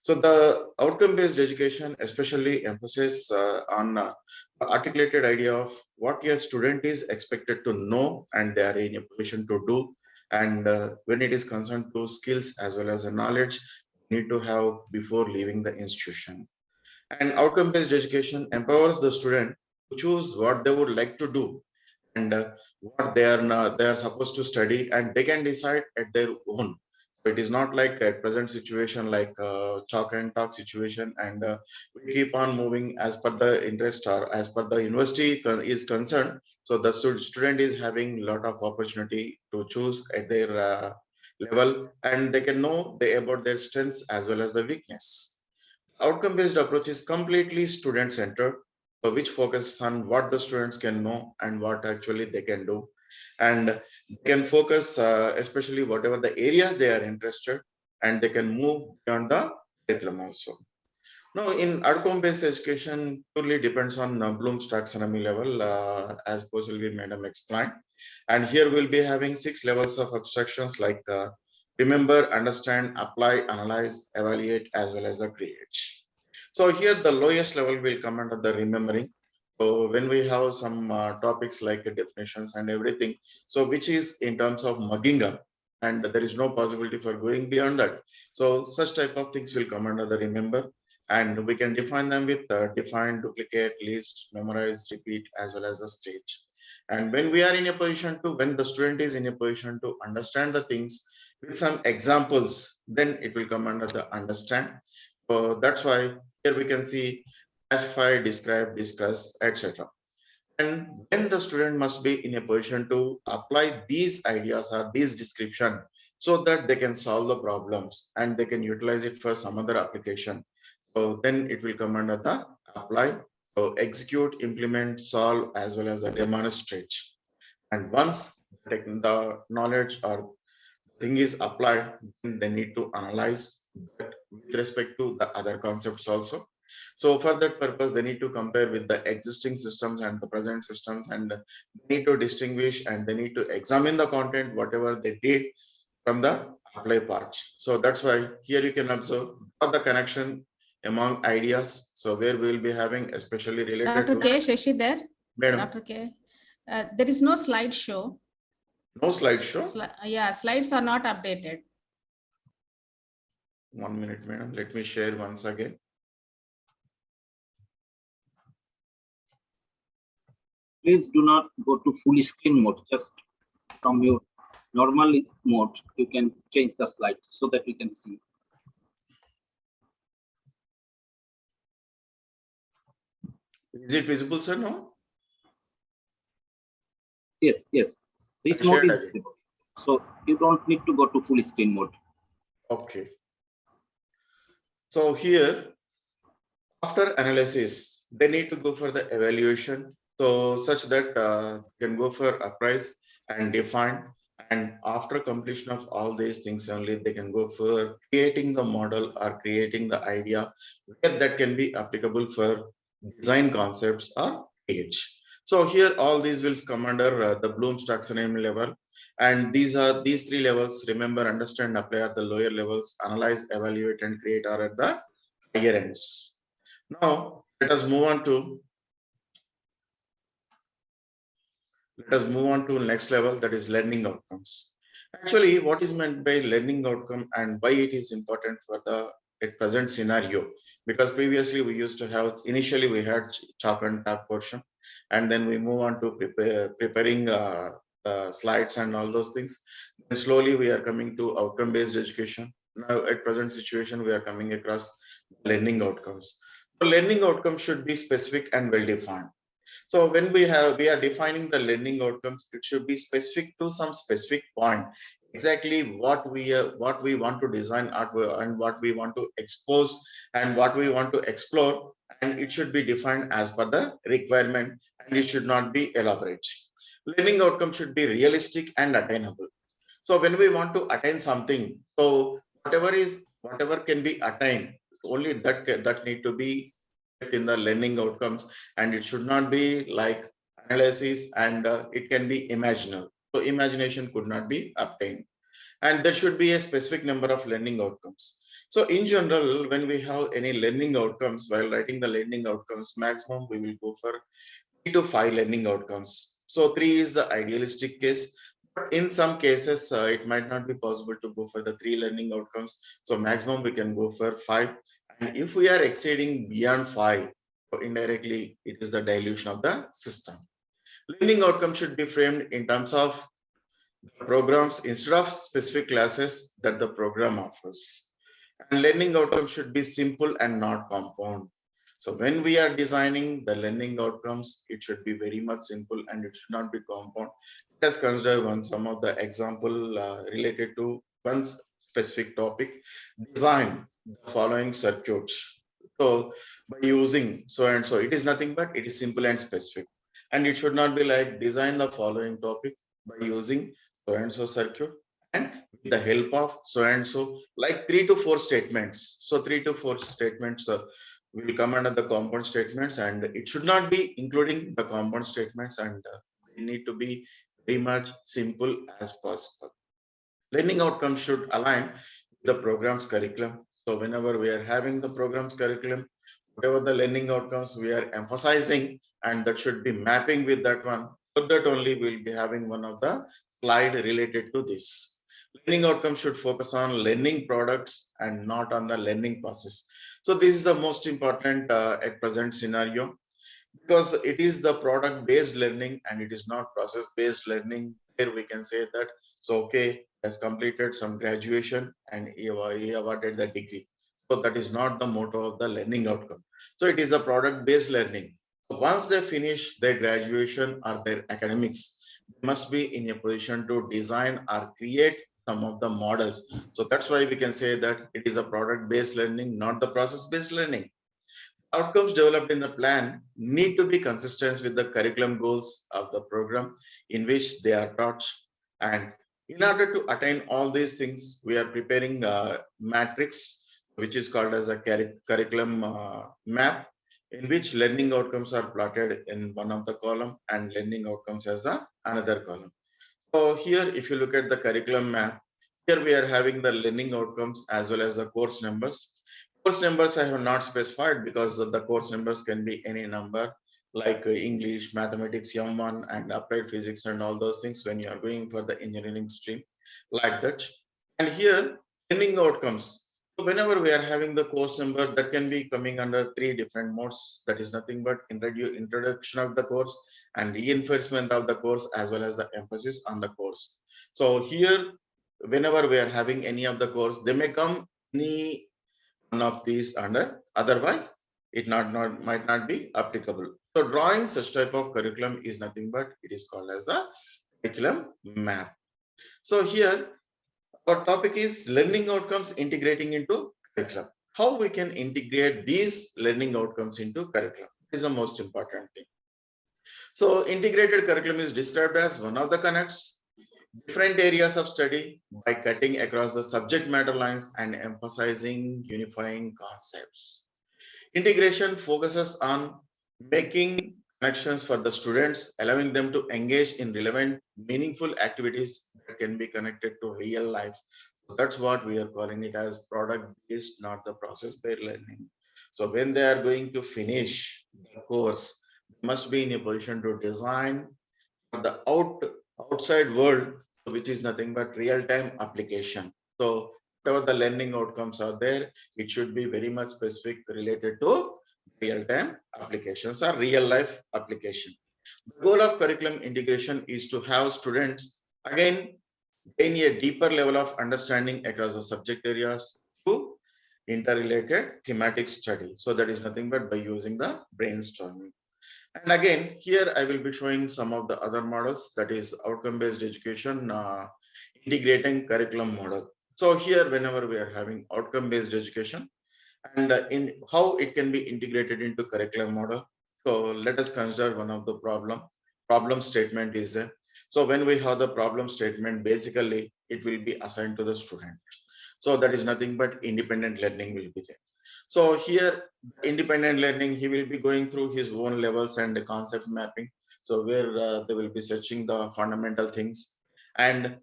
So the outcome-based education especially emphasizes on the articulated idea of what your student is expected to know and they are in a position to do. And when it is concerned to skills as well as the knowledge need to have before leaving the institution. And outcome-based education empowers the student to choose what they would like to do and what they are supposed to study, and they can decide at their own. So it is not like a present situation like chalk and talk situation, and we keep on moving as per the interest or as per the university is concerned. So the student is having a lot of opportunity to choose at their level, and they can know about their strengths as well as the weakness. Outcome-based approach is completely student-centered, which focuses on what the students can know and what actually they can do, and they can focus especially whatever the areas they are interested, and they can move beyond the curriculum also. Now, in outcome-based education, purely depends on Bloom's taxonomy level, as Poselvi Madam explained. And here we'll be having 6 levels of abstractions like remember, understand, apply, analyze, evaluate, as well as create. So here the lowest level will come under the remembering. So when we have some topics like definitions and everything, so which is in terms of mugging up, and there is no possibility for going beyond that. So such type of things will come under the remember, and we can define them with define, duplicate, list, memorize, repeat, as well as a stage. And when we are in a position to, when the student is in a position to understand the things with some examples, then it will come under the understand. So that's why here we can see classify, describe, discuss, etc. And then the student must be in a position to apply these ideas or these description so that they can solve the problems and they can utilize it for some other application. So then it will come under the apply. So execute, implement, solve, as well as demonstrate. And once the knowledge or thing is applied, then they need to analyze that with respect to the other concepts also. So for that purpose, they need to compare with the existing systems and the present systems, and they need to distinguish and they need to examine the content, whatever they did from the apply part. So that's why here you can observe the connection among ideas. So where we will be having especially related Dr. to K. Shashi there. Madam, Dr. K. There is no slideshow. no slideshow. Yeah, slides are not updated. 1 minute, madam. Let me share once again. Please do not go to full screen mode. Just from your normal mode, you can change the slide so that we can see. Is it visible, sir? No? Yes, yes. This I mode shared is again. visible. So you don't need to go to full screen mode. Okay. So here, after analysis, they need to go for the evaluation. So such that can go for appraise and define. And after completion of all these things only, they can go for creating the model or creating the idea where that can be applicable for design concepts or age. So here all these will come under the Bloom's taxonomy level. And these 3 levels, remember, understand, apply are the lower levels, analyze, evaluate, and create are at the higher ends. Now let us move on to next level, that is learning outcomes. Actually, what is meant by learning outcome and why it is important for the present scenario? Because previously we used to have, initially we had chalk and tap portion, and then we move on to preparing slides and all those things. Then slowly we are coming to outcome based education. Now at present situation we are coming across learning outcomes. So learning outcomes should be specific and well defined. So when we are defining the learning outcomes, it should be specific to some specific point, exactly what we want to design and what we want to expose and what we want to explore, and it should be defined as per the requirement, and it should not be elaborate. Learning outcome should be realistic and attainable. So when we want to attain something, so whatever can be attained, only that need to be in the learning outcomes, and it should not be like analysis, and it can be imaginal. So imagination could not be obtained, and there should be a specific number of learning outcomes. So in general, when we have any learning outcomes, while writing the learning outcomes, maximum we will go for 3 to 5 learning outcomes. So 3 is the idealistic case. But in some cases, it might not be possible to go for the 3 learning outcomes. So maximum we can go for 5. And if we are exceeding beyond 5, so indirectly it is the dilution of the system. Learning outcome should be framed in terms of programs instead of specific classes that the program offers. And learning outcome should be simple and not compound. So when we are designing the learning outcomes, it should be very much simple and it should not be compound. Let us consider some of the example related to one specific topic. Design the following circuits. So by using so and so, it is nothing but it is simple and specific. And it should not be like design the following topic by using so and so circuit and with the help of so and so, like 3 to 4 statements. So 3 to 4 statements will come under the compound statements, and it should not be including the compound statements, and they need to be very much simple as possible. Learning outcomes should align with the program's curriculum. So whenever we are having the program's curriculum, whatever the learning outcomes we are emphasizing, and that should be mapping with that one. So that only we'll be having one of the slide related to this. Learning outcomes should focus on learning products and not on the learning process. So this is the most important at present scenario, because it is the product based learning and it is not process based learning. Here we can say that, so okay, has completed some graduation and he awarded the degree. So that is not the motto of the learning outcome. So it is a product based learning. So once they finish their graduation or their academics, they must be in a position to design or create some of the models. So that's why we can say that it is a product based learning, not the process based learning. Outcomes developed in the plan need to be consistent with the curriculum goals of the program in which they are taught. And in order to attain all these things, we are preparing a matrix, which is called as a curriculum map, in which learning outcomes are plotted in one of the column and learning outcomes as the another column. So here, if you look at the curriculum map, here we are having the learning outcomes as well as the course numbers. Course numbers I have not specified because the course numbers can be any number, like English, mathematics, M1, and applied physics, and all those things when you are going for the engineering stream, like that. And here, learning outcomes. So whenever we are having the course number, that can be coming under 3 different modes. That is nothing but introduction of the course and reinforcement of the course, as well as the emphasis on the course. So here, whenever we are having any of the course, they may come any one of these under, otherwise it might not be applicable. So drawing such type of curriculum is nothing but it is called as a curriculum map. So here our topic is learning outcomes integrating into curriculum. How we can integrate these learning outcomes into curriculum is the most important thing. So integrated curriculum is described as one of the connects different areas of study by cutting across the subject matter lines and emphasizing unifying concepts. Integration focuses on making connections for the students, allowing them to engage in relevant, meaningful activities that can be connected to real life. So that's what we are calling it as product-based, not the process-based learning. So when they are going to finish the course, they must be in a position to design the outside world, which is nothing but real-time application. So whatever the learning outcomes are there, it should be very much specific related to real-time applications or real-life application. The goal of curriculum integration is to have students again gain a deeper level of understanding across the subject areas through interrelated thematic study. So that is nothing but by using the brainstorming. And again, here I will be showing some of the other models, that is outcome-based education, integrating curriculum model. So here, whenever we are having outcome-based education and in how it can be integrated into curriculum model. So let us consider one of the problem statement is there. So when we have the problem statement, basically it will be assigned to the student. So that is nothing but independent learning will be there. So here, independent learning, he will be going through his own levels and the concept mapping. So where they will be searching the fundamental things. And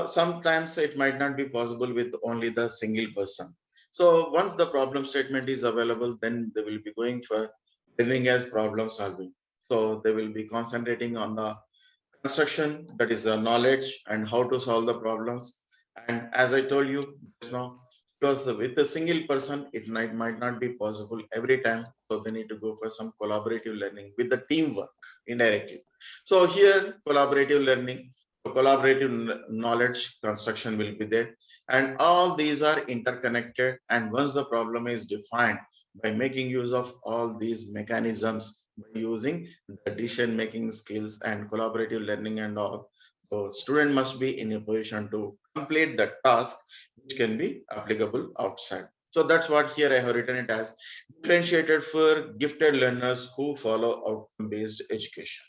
sometimes it might not be possible with only the single person. So once the problem statement is available, then they will be going for learning as problem solving. So they will be concentrating on the construction, that is the knowledge and how to solve the problems. And as I told you just now, because with a single person, it might not be possible every time. So they need to go for some collaborative learning with the teamwork indirectly. So here, collaborative learning, collaborative knowledge construction will be there. And all these are interconnected. And once the problem is defined, by making use of all these mechanisms, by using the decision-making skills and collaborative learning and all, so student must be in a position to complete the task which can be applicable outside. So that's what here I have written it as differentiated for gifted learners who follow outcome-based education.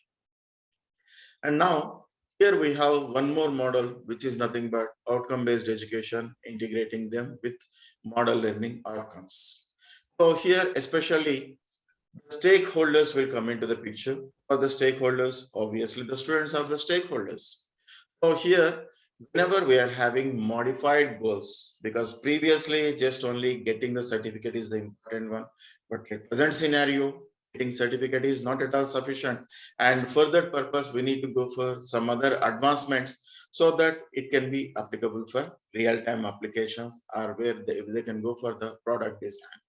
And now here we have one more model, which is nothing but outcome-based education, integrating them with model learning outcomes. So here, especially the stakeholders will come into the picture. For the stakeholders, obviously the students are the stakeholders. So here, whenever we are having modified goals, because previously just only getting the certificate is the important one, but in present scenario, getting certificate is not at all sufficient. And for that purpose, we need to go for some other advancements so that it can be applicable for real-time applications, or where they can go for the product design.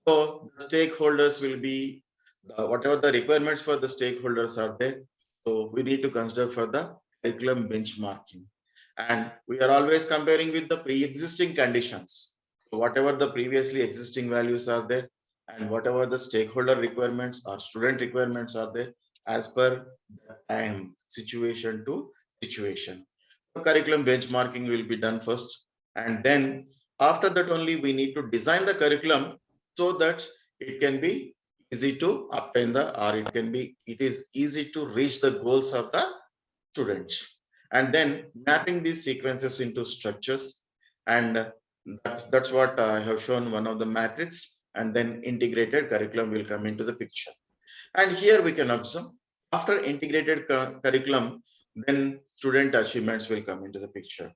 So the stakeholders will be whatever the requirements for the stakeholders are there. So we need to consider for the curriculum benchmarking. And we are always comparing with the pre-existing conditions. So whatever the previously existing values are there, and whatever the stakeholder requirements or student requirements are there, as per the time situation to situation. So curriculum benchmarking will be done first. And then after that only we need to design the curriculum so that it can be easy to obtain or it is easy to reach the goals of the students. And then mapping these sequences into structures, and that's what I have shown one of the matrix, and then integrated curriculum will come into the picture. And here we can observe after integrated curriculum, then student achievements will come into the picture.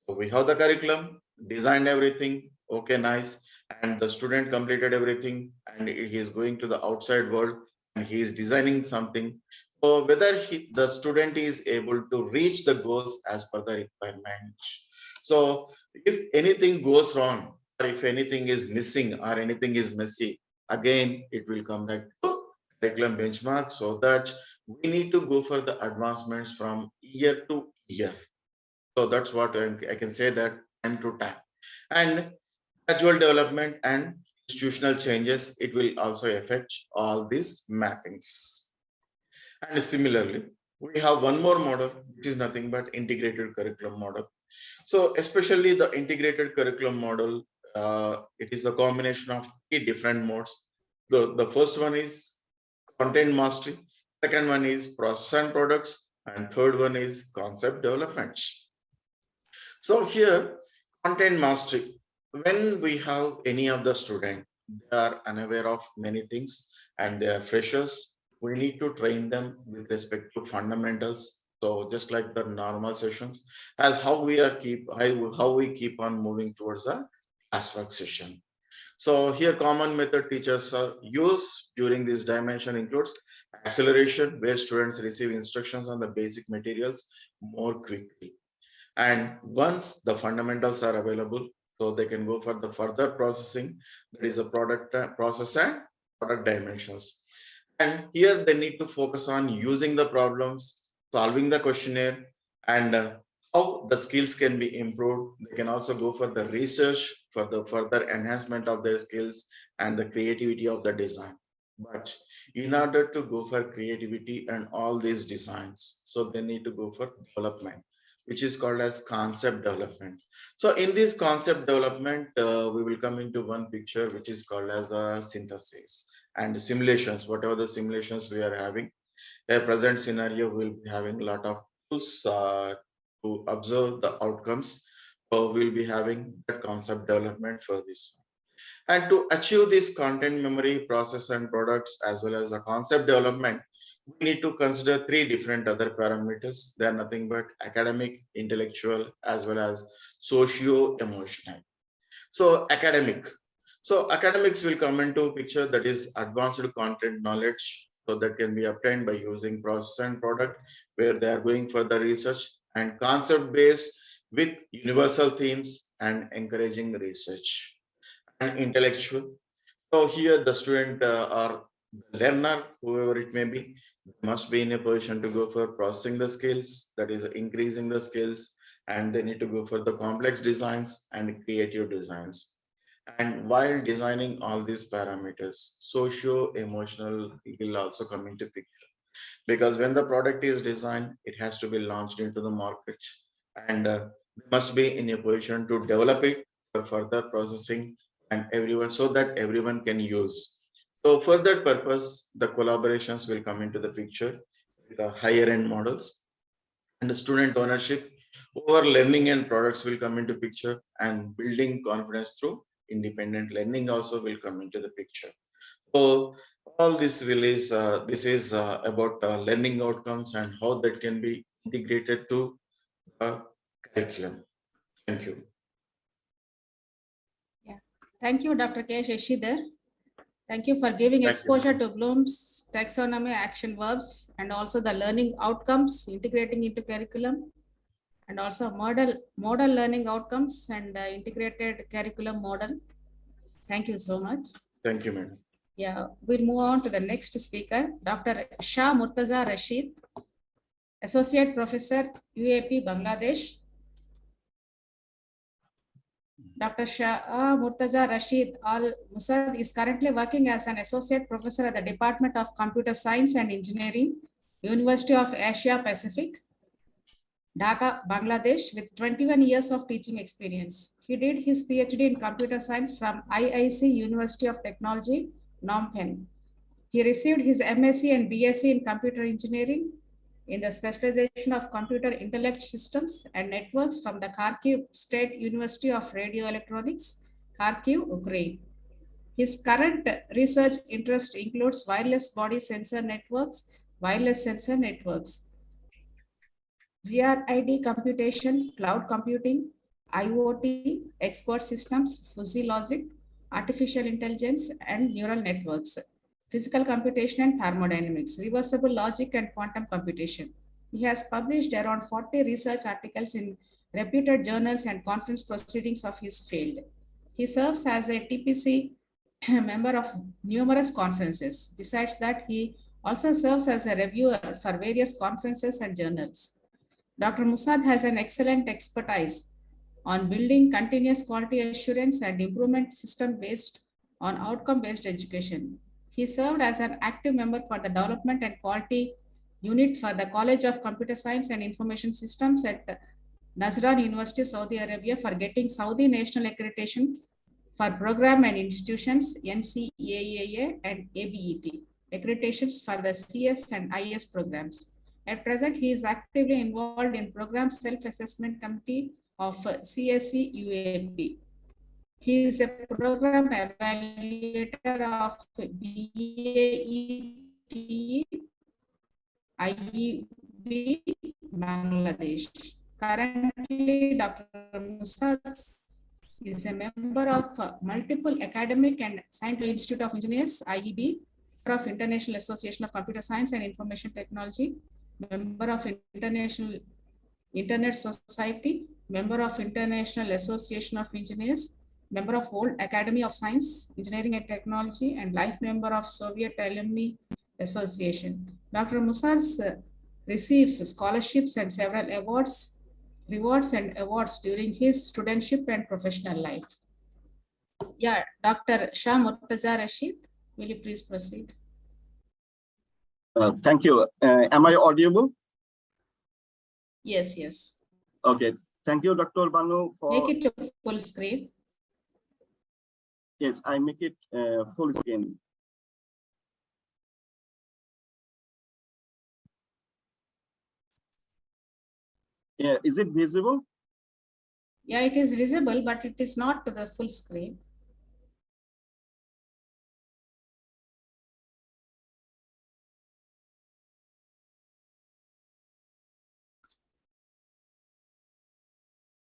So we have the curriculum, designed everything, okay, nice. And the student completed everything and he is going to the outside world and he is designing something. So whether the student is able to reach the goals as per the requirements. So if anything goes wrong, or if anything is missing or anything is messy, again, it will come back to curriculum benchmark, so that we need to go for the advancements from year to year. So that's what I can say, that time to time. And gradual development and institutional changes, it will also affect all these mappings. And similarly, we have one more model, which is nothing but integrated curriculum model. So especially the integrated curriculum model, it is a combination of 3 different modes. The first one is content mastery, second one is process and products, and third one is concept development. So here, content mastery, when we have any of the student, they are unaware of many things and they are freshers, we need to train them with respect to fundamentals. So just like the normal sessions, as how we keep on moving towards a classwork session. So here common method teachers use during this dimension includes acceleration, where students receive instructions on the basic materials more quickly. And once the fundamentals are available, so they can go for the further processing, that is a product process and product dimensions. And here they need to focus on using the problems, solving the questionnaire, and how the skills can be improved. They can also go for the research for the further enhancement of their skills and the creativity of the design. But in order to go for creativity and all these designs, so they need to go for development, which is called as concept development. So in this concept development, we will come into one picture, which is called as a synthesis and simulations. Whatever the simulations we are having, a present scenario will be having a lot of tools to observe the outcomes. So we'll be having that concept development for this. And to achieve this content memory, process and products, as well as the concept development, we need to consider 3 different other parameters. They are nothing but academic, intellectual, as well as socio-emotional. So academic. So academics will come into picture, that is advanced content knowledge. So that can be obtained by using process and product, where they are going for the research, and concept based with universal themes and encouraging research. And intellectual. So here the student or the learner, whoever it may be, must be in a position to go for processing the skills, that is increasing the skills, and they need to go for the complex designs and creative designs. And while designing all these parameters, socio-emotional will also come into picture, because when the product is designed, it has to be launched into the market, and they must be in a position to develop it for further processing and everyone, so that everyone can use. So for that purpose, the collaborations will come into the picture with the higher end models, and the student ownership over learning and products will come into picture, and building confidence through independent learning also will come into the picture. So all this is about learning outcomes and how that can be integrated to curriculum. Thank you. Thank you, Dr. K. Shashidhar. Thank you for giving Thank you. exposure to Bloom's taxonomy, action verbs, and also the learning outcomes integrating into curriculum, and also model learning outcomes and integrated curriculum model. Thank you so much. Thank you, madam. Yeah, we'll move on to the next speaker, Dr. Shah Murtaza Rashid, Associate Professor, UAP, Bangladesh. Dr. Shah Murtaza Rashid Al Musad is currently working as an Associate Professor at the Department of Computer Science and Engineering, University of Asia Pacific, Dhaka, Bangladesh, with 21 years of teaching experience. He did his PhD in computer science from IIC University of Technology, Phnom Penh. He received his MSc and BSc in computer engineering in the specialization of computer intellect systems and networks from the Kharkiv State University of Radio Electronics, Kharkiv, Ukraine. His current research interest includes wireless body sensor networks, wireless sensor networks, GRID computation, cloud computing, IoT, expert systems, fuzzy logic, artificial intelligence, and neural networks, physical computation and thermodynamics, reversible logic, and quantum computation. He has published around 40 research articles in reputed journals and conference proceedings of his field. He serves as a TPC member of numerous conferences. Besides that, he also serves as a reviewer for various conferences and journals. Dr. Musad has an excellent expertise on building continuous quality assurance and improvement system based on outcome-based education. He served as an active member for the Development and Quality Unit for the College of Computer Science and Information Systems at Nazran University, Saudi Arabia, for getting Saudi National Accreditation for Program and Institutions, NCAA and ABET, accreditations for the CS and IS programs. At present, he is actively involved in Program Self-Assessment Committee of CSE UAP. He is a program evaluator of BAET IEB Bangladesh. Currently, Dr. Musad is a member of multiple academic and scientific Institute of Engineers, IEB, member of International Association of Computer Science and Information Technology, member of International Internet Society, member of International Association of Engineers, member of World Academy of Science, Engineering and Technology, and life member of Soviet Alumni Association. Dr. Musad receives scholarships and several rewards and awards during his studentship and professional life. Yeah, Dr. Shah Murtaza Rashid, will you please proceed? Thank you. Am I audible? Yes, yes. Okay. Thank you, Dr. Banu, for... Make it to full screen. Yes, I make it full screen. Yeah, is it visible? Yeah, it is visible, but it is not to the full screen.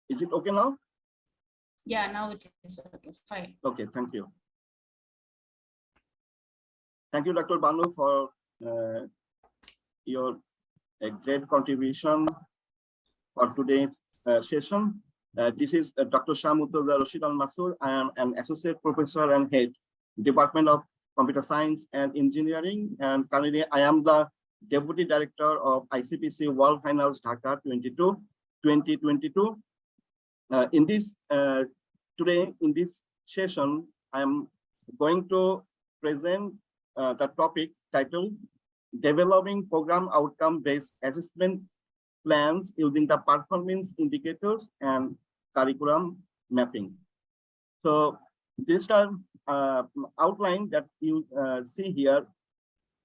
Is it okay now? Yeah, now it is okay, fine. Okay, thank you. Thank you, Dr. Banu, for your great contribution for today's session. This is Dr. Shah Murtaza Rashid Al Masur. I am an associate professor and head, Department of Computer Science and Engineering. And currently, I am the Deputy Director of ICPC World Finals Dhaka 2022. Today in this session, I am going to present the topic titled Developing Program Outcome-Based Assessment Plans Using the Performance Indicators and Curriculum Mapping. So this time outline that you see here,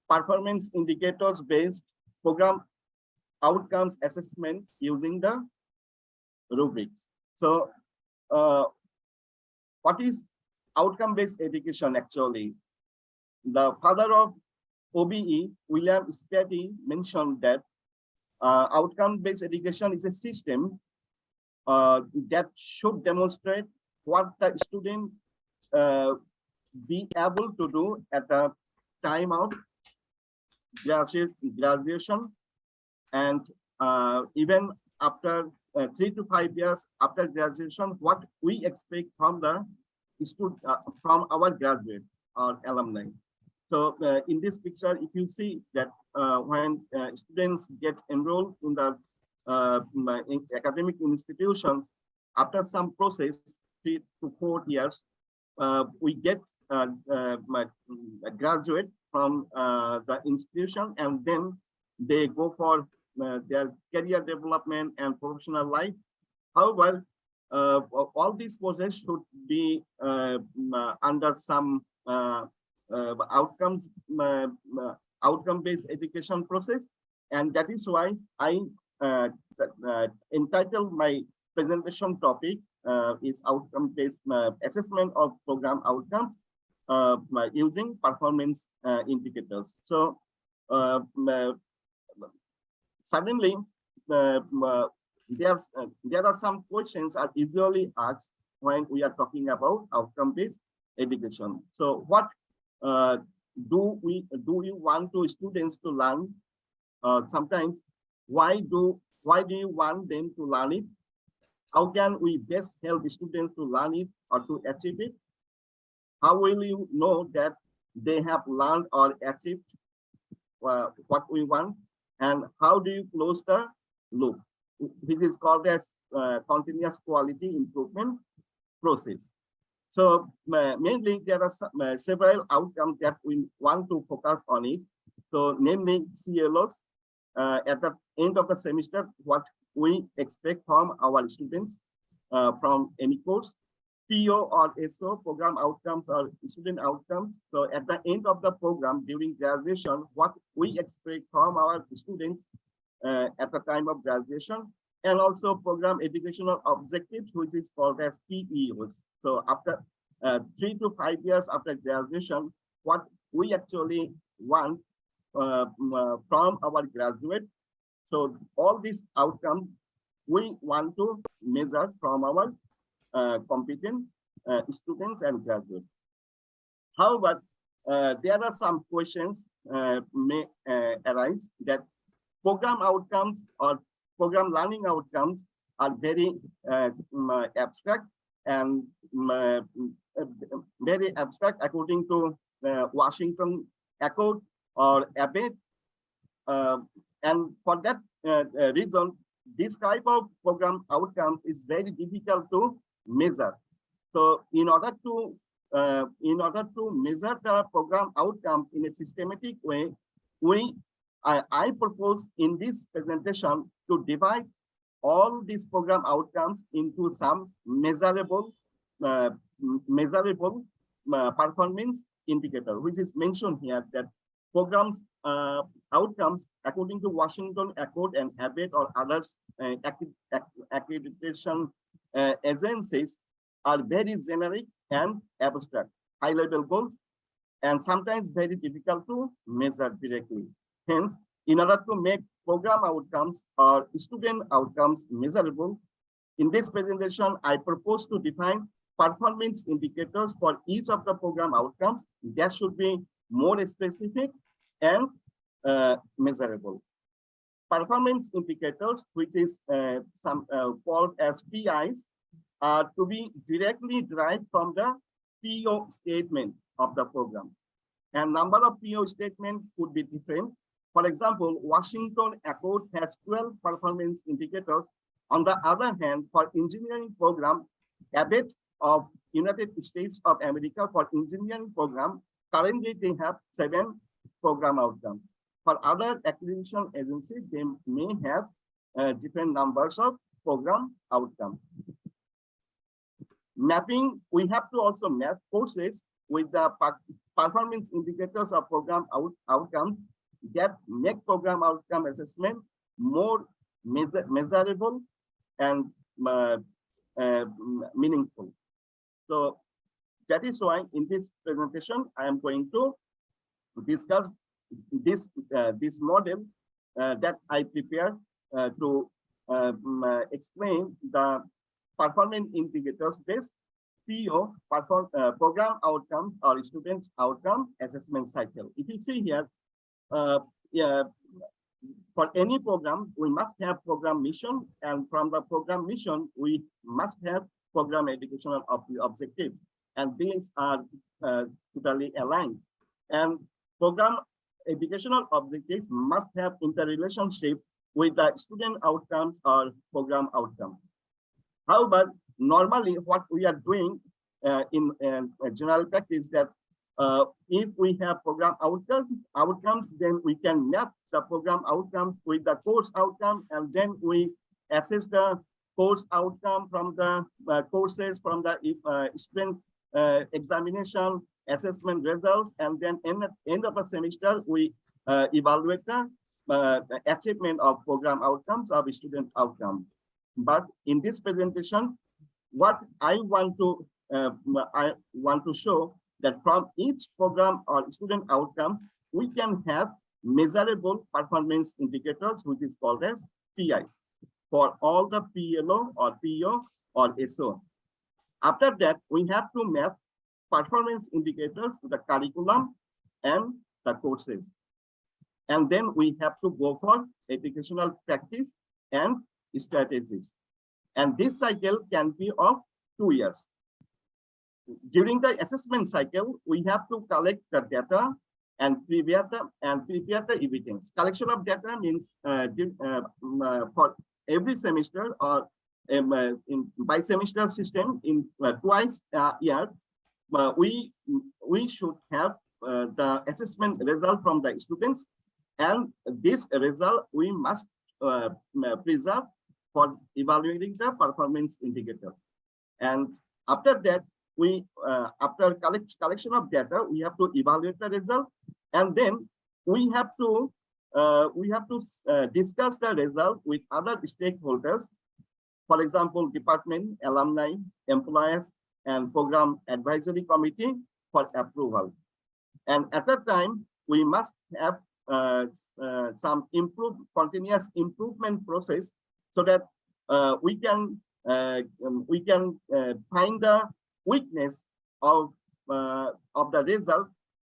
performance indicators based program outcomes assessment using the rubrics. So what is outcome-based education actually. The father of OBE, William Spatty, mentioned that outcome-based education is a system that should demonstrate what the student be able to do at the time of graduation, and even after 3 to 5 years after graduation, what we expect from the from our graduate or alumni. So in this picture, if you see that when students get enrolled in the academic institutions, after some process, 3 to 4 years, we get a graduate from the institution, and then they go for their career development and professional life. However, all these process should be under some outcome-based education process, and that is why I entitled my presentation topic is outcome-based assessment of program outcomes using performance indicators. So suddenly there are some questions are usually asked when we are talking about outcome-based education. So what do we want to students to learn? Sometimes why do you want them to learn it? How can we best help students to learn it or to achieve it? How will you know that they have learned or achieved what we want? And how do you close the loop, which is called as continuous quality improvement process? So mainly there are several outcomes that we want to focus on it. So namely CLOs, at the end of the semester, what we expect from our students from any course, PO or SO, program outcomes or student outcomes. So at the end of the program during graduation, what we expect from our students at the time of graduation, and also program educational objectives, which is called as PEOs. So after 3 to 5 years after graduation, what we actually want from our graduate. So all these outcomes we want to measure from our competent students and graduates. However, there are some questions may arise that program outcomes or program learning outcomes are very abstract and very abstract according to Washington Accord or ABET. And for that reason, this type of program outcomes is very difficult to measure. So in order to measure the program outcome in a systematic way, I propose in this presentation to divide all these program outcomes into some measurable performance indicator, which is mentioned here, that programs outcomes according to Washington Accord and ABET or others accreditation agencies are very generic and abstract, high-level goals, and sometimes very difficult to measure directly. Hence, in order to make program outcomes or student outcomes measurable, in this presentation, I propose to define performance indicators for each of the program outcomes that should be more specific and measurable. Performance indicators, which is called as PIs, are to be directly derived from the PO statement of the program. And number of PO statements could be different. For example, Washington Accord has 12 performance indicators. On the other hand, for engineering program, ABET of United States of America for engineering program, currently they have 7 program outcomes. For other accreditation agencies, they may have different numbers of program outcomes. Mapping, we have to also map courses with the performance indicators of program outcomes that make program outcome assessment more measurable and meaningful. So that is why in this presentation, I am going to discuss this model that I prepared to explain the performance indicators based PO program outcome or students outcome assessment cycle. If you see here, for any program, we must have program mission, and from the program mission, we must have program educational objectives, and these are totally aligned. And program educational objectives must have interrelationship with the student outcomes or program outcome. However, normally what we are doing in general practice that if we have program outcomes, then we can map the program outcomes with the course outcome, and then we assess the course outcome from the courses from the student examination assessment results, and then end of the semester we evaluate the achievement of program outcomes of student outcome. But in this presentation, what I want to show that from each program or student outcomes, we can have measurable performance indicators, which is called as PIs, for all the PLO or PO or SO. After that, we have to map performance indicators to the curriculum and the courses. And then we have to go for educational practice and strategies. And this cycle can be of 2 years. During the assessment cycle, we have to collect the data and prepare the evidence. Collection of data means for every semester or in bi-semester system in twice a year, we should have the assessment result from the students, and this result we must preserve for evaluating the performance indicator. And after that, we after collection of data, we have to evaluate the result, and then we have to discuss the result with other stakeholders, for example, department, alumni, employers, and program advisory committee for approval. And at that time, we must have some continuous improvement process, so that we can find the weakness of the result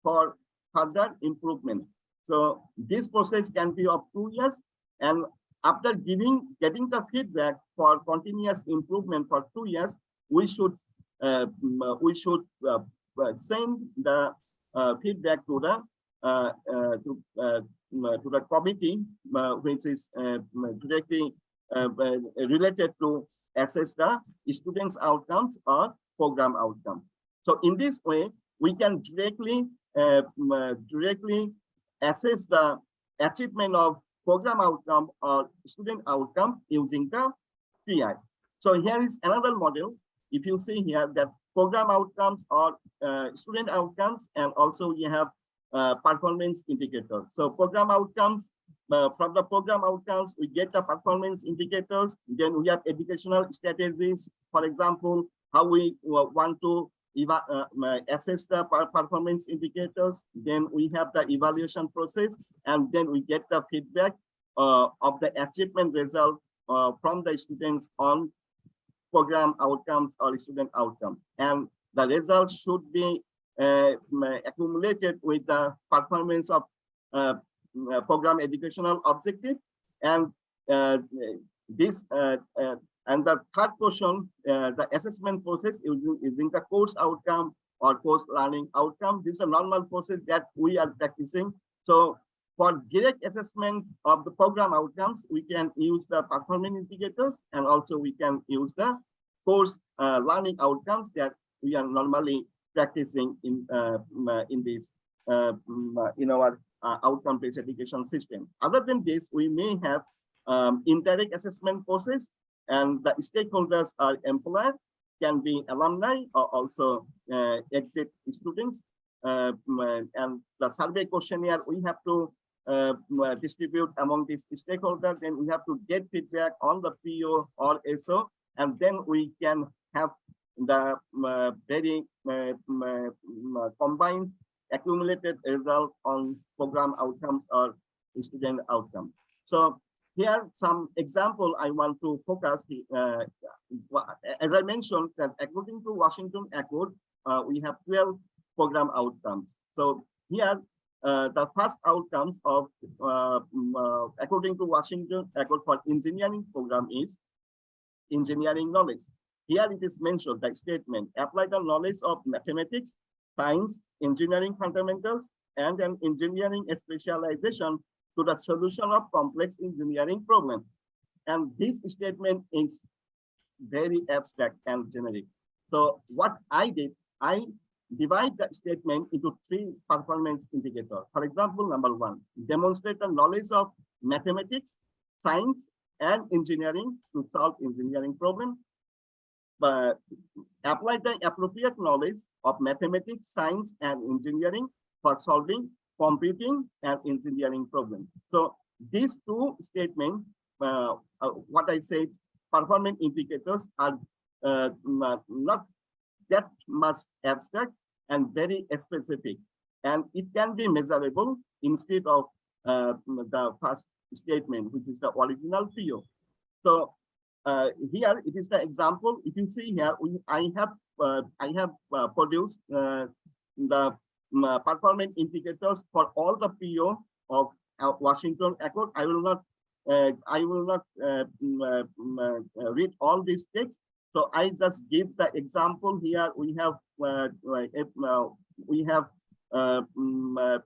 for further improvement. So this process can be of 2 years, and after getting the feedback for continuous improvement for 2 years, we should send the feedback to the committee, which is directly related to assess the students' outcomes or program outcomes. So in this way, we can directly assess the achievement of program outcome or student outcome using the PI. So here is another model. If you see here that program outcomes or student outcomes, and also you have performance indicators. So program outcomes, from the program outcomes, we get the performance indicators. Then we have educational strategies. For example, how we want to assess the performance indicators. Then we have the evaluation process, and then we get the feedback of the achievement result from the students on program outcomes or student outcomes. And the results should be accumulated with the performance of program educational objective. And this and the third portion, the assessment process using the course outcome or course learning outcome. This is a normal process that we are practicing. So for direct assessment of the program outcomes, we can use the performance indicators, and also we can use the course learning outcomes that we are normally practicing in this in our outcome-based education system. Other than this, we may have indirect assessment process, and the stakeholders are employers, can be alumni, or also exit students. And the survey questionnaire we have to distribute among these stakeholders. Then we have to get feedback on the PO or SO, and then we can have the very combined accumulated result on program outcomes or student outcomes. So here some example I want to focus. As I mentioned, that according to Washington Accord, we have 12 program outcomes. So here the first outcomes of according to Washington Accord for engineering program is engineering knowledge. Here it is mentioned the statement, apply the knowledge of mathematics, science, engineering fundamentals, and an engineering specialization to the solution of complex engineering problems. And this statement is very abstract and generic. So what I did, I divide the statement into 3 performance indicators. For example, number 1, demonstrate the knowledge of mathematics, science, and engineering to solve engineering problems. But apply the appropriate knowledge of mathematics, science, and engineering for solving computing and engineering problems. So these 2 statements, what I said, performance indicators are not that much abstract and very specific, and it can be measurable instead of the first statement, which is the original PO. So here it is the example. If you see here, I have produced the performance indicators for all the PO of Washington Accord. I will not read all these texts. So I just give the example here. We have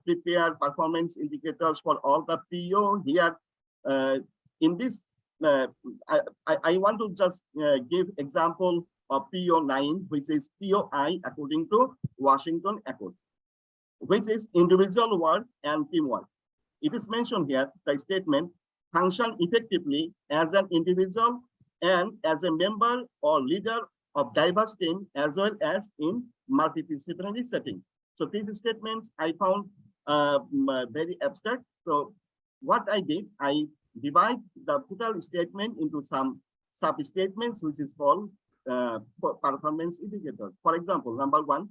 prepared performance indicators for all the PO here. In this, I want to just give example of PO9, which is POI according to Washington Accord, which is individual work and teamwork. It is mentioned here, the statement, function effectively as an individual and as a member or leader of diverse team, as well as in multidisciplinary setting. So these statements I found very abstract. So what I did, I divide the total statement into some sub-statements, which is called performance indicators. For example, number 1,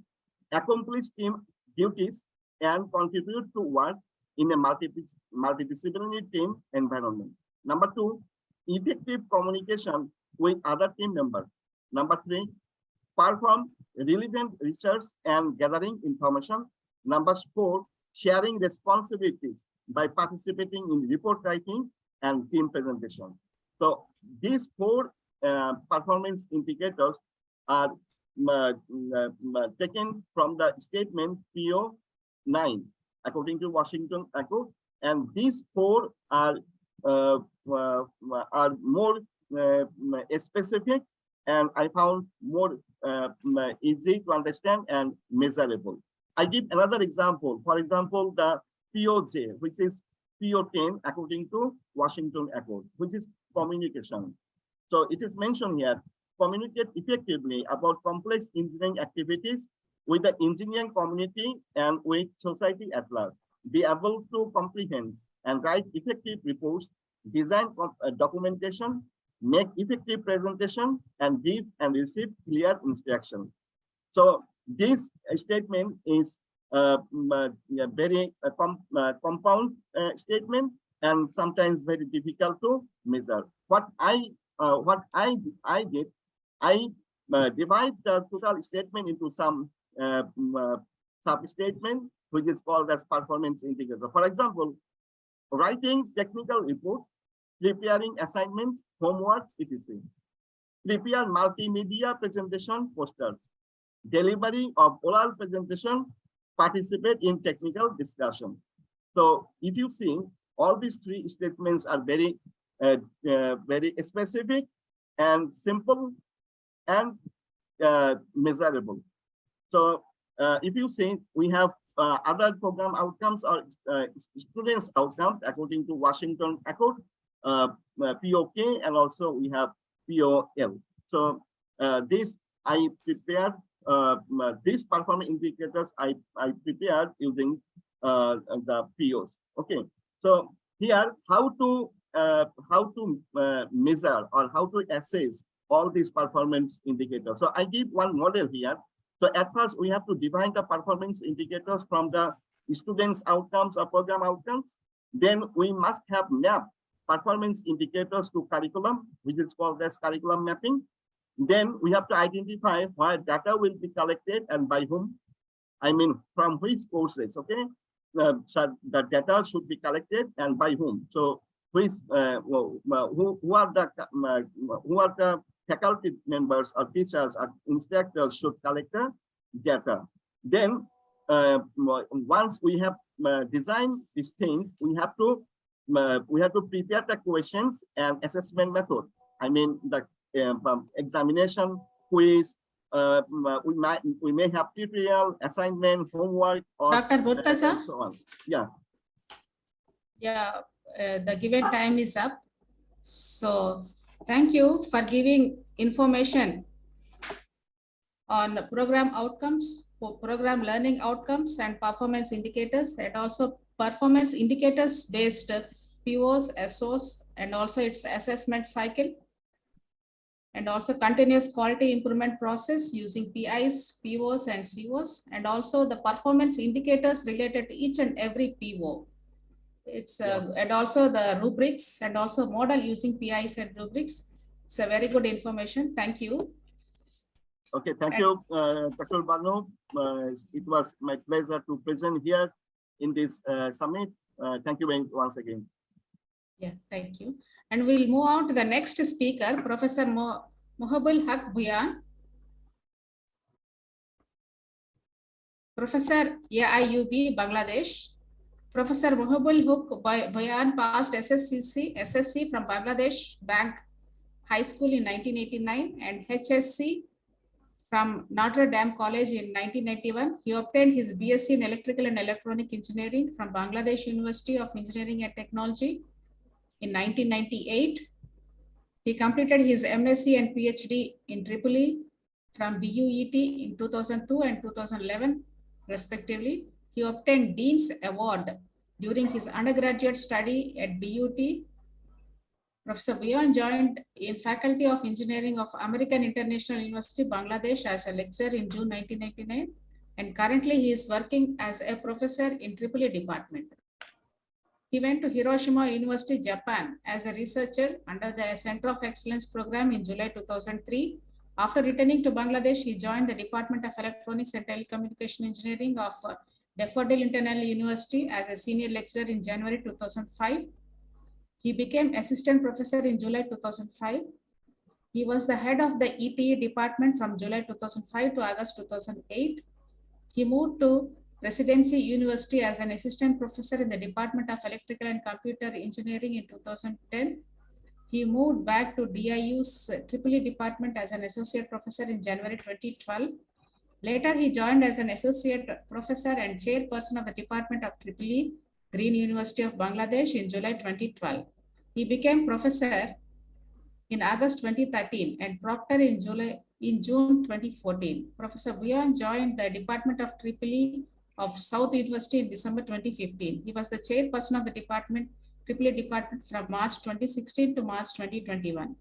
accomplish team duties and contribute to work in a multidisciplinary team environment. Number 2, effective communication with other team members. Number 3, perform relevant research and gathering information. Number 4, sharing responsibilities by participating in report writing and team presentation. So these 4 performance indicators are taken from the statement PO9 according to Washington Accord, and these 4 are more specific, and I found more easy to understand and measurable. I give another example. For example, the POJ, which is PO10 according to Washington Accord, which is communication. So it is mentioned here, communicate effectively about complex engineering activities with the engineering community and with society at large. Be able to comprehend and write effective reports, design documentation, make effective presentation, and give and receive clear instruction. So this statement is very compound statement and sometimes very difficult to measure. What I did, I divide the total statement into some sub-statement, which is called as performance indicator. For example, writing technical reports, preparing assignments, homework, etc. Prepare multimedia presentation poster, delivery of oral presentation, participate in technical discussion. So if you see, all these 3 statements are very specific and simple and measurable. So if you see, we have other program outcomes or students outcomes according to Washington Accord, POK, and also we have POL. So this I prepared, these performance indicators I prepared using the POs. Okay, so here how to measure or how to assess all these performance indicators. So I give one model here. So at first we have to define the performance indicators from the students' outcomes or program outcomes. Then we must have mapped performance indicators to curriculum, which is called as curriculum mapping. Then we have to identify where data will be collected and by whom. I mean, from which courses, okay? So the data should be collected and by whom. So which, who are the faculty members or teachers or instructors should collect the data. Then once we have designed these things, we have to prepare the questions and assessment method. I mean, the examination, quiz. We may have tutorial, assignment, homework, or Dr. Murtaza? and so on. Yeah. Yeah, the given time is up. So thank you for giving information on program outcomes, program learning outcomes and performance indicators, and also performance indicators based POs, SOs, and also its assessment cycle, and also continuous quality improvement process using PIs, POs, and COs, and also the performance indicators related to each and every PO. It's and also the rubrics and also model using PIs and rubrics. It's a very good information. Thank you. Okay, thank you, Dr. Banu. It was my pleasure to present here in this summit. Thank you once again. Yeah, thank you. And we'll move on to the next speaker, Professor Mohabul Haq Bhuyan. Professor AIUB, Bangladesh. Professor Mohabul Haq Bhuyan passed SSC from Bangladesh Bank High School in 1989 and HSC from Notre Dame College in 1991. He obtained his BSc in Electrical and Electronic Engineering from Bangladesh University of Engineering and Technology in 1998. He completed his MSc and PhD in EEE from BUET in 2002 and 2011, respectively. He obtained Dean's Award during his undergraduate study at BUT. Professor Bhuyan joined in Faculty of Engineering of American International University, Bangladesh as a lecturer in June 1999, and currently he is working as a professor in EEE department. He went to Hiroshima University, Japan as a researcher under the Center of Excellence program in July 2003. After returning to Bangladesh, he joined the Department of Electronics and Telecommunication Engineering of Daffodil International University as a senior lecturer in January 2005. He became assistant professor in July 2005. He was the head of the ETE department from July 2005 to August 2008. He moved to Presidency University as an assistant professor in the Department of Electrical and Computer Engineering in 2010. He moved back to DIU's EEE department as an associate professor in January 2012. Later, he joined as an associate professor and chairperson of the Department of EEE, Green University of Bangladesh in July 2012. He became professor in August 2013 and proctor in June 2014. Professor Bhuyan joined the Department of EEE of South University in December 2015. He was the chairperson of the EEE department from March 2016 to March 2021.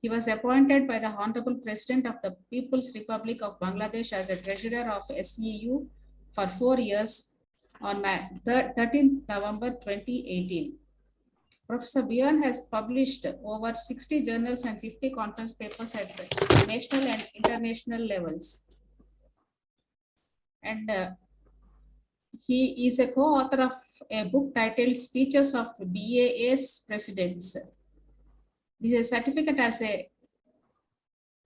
He was appointed by the Honorable President of the People's Republic of Bangladesh as a treasurer of SEU for 4 years on 13th November 2018. Professor Bhuyan has published over 60 journals and 50 conference papers at national and international levels. And he is a co-author of a book titled Speeches of BAS Presidents. This is a certificate as a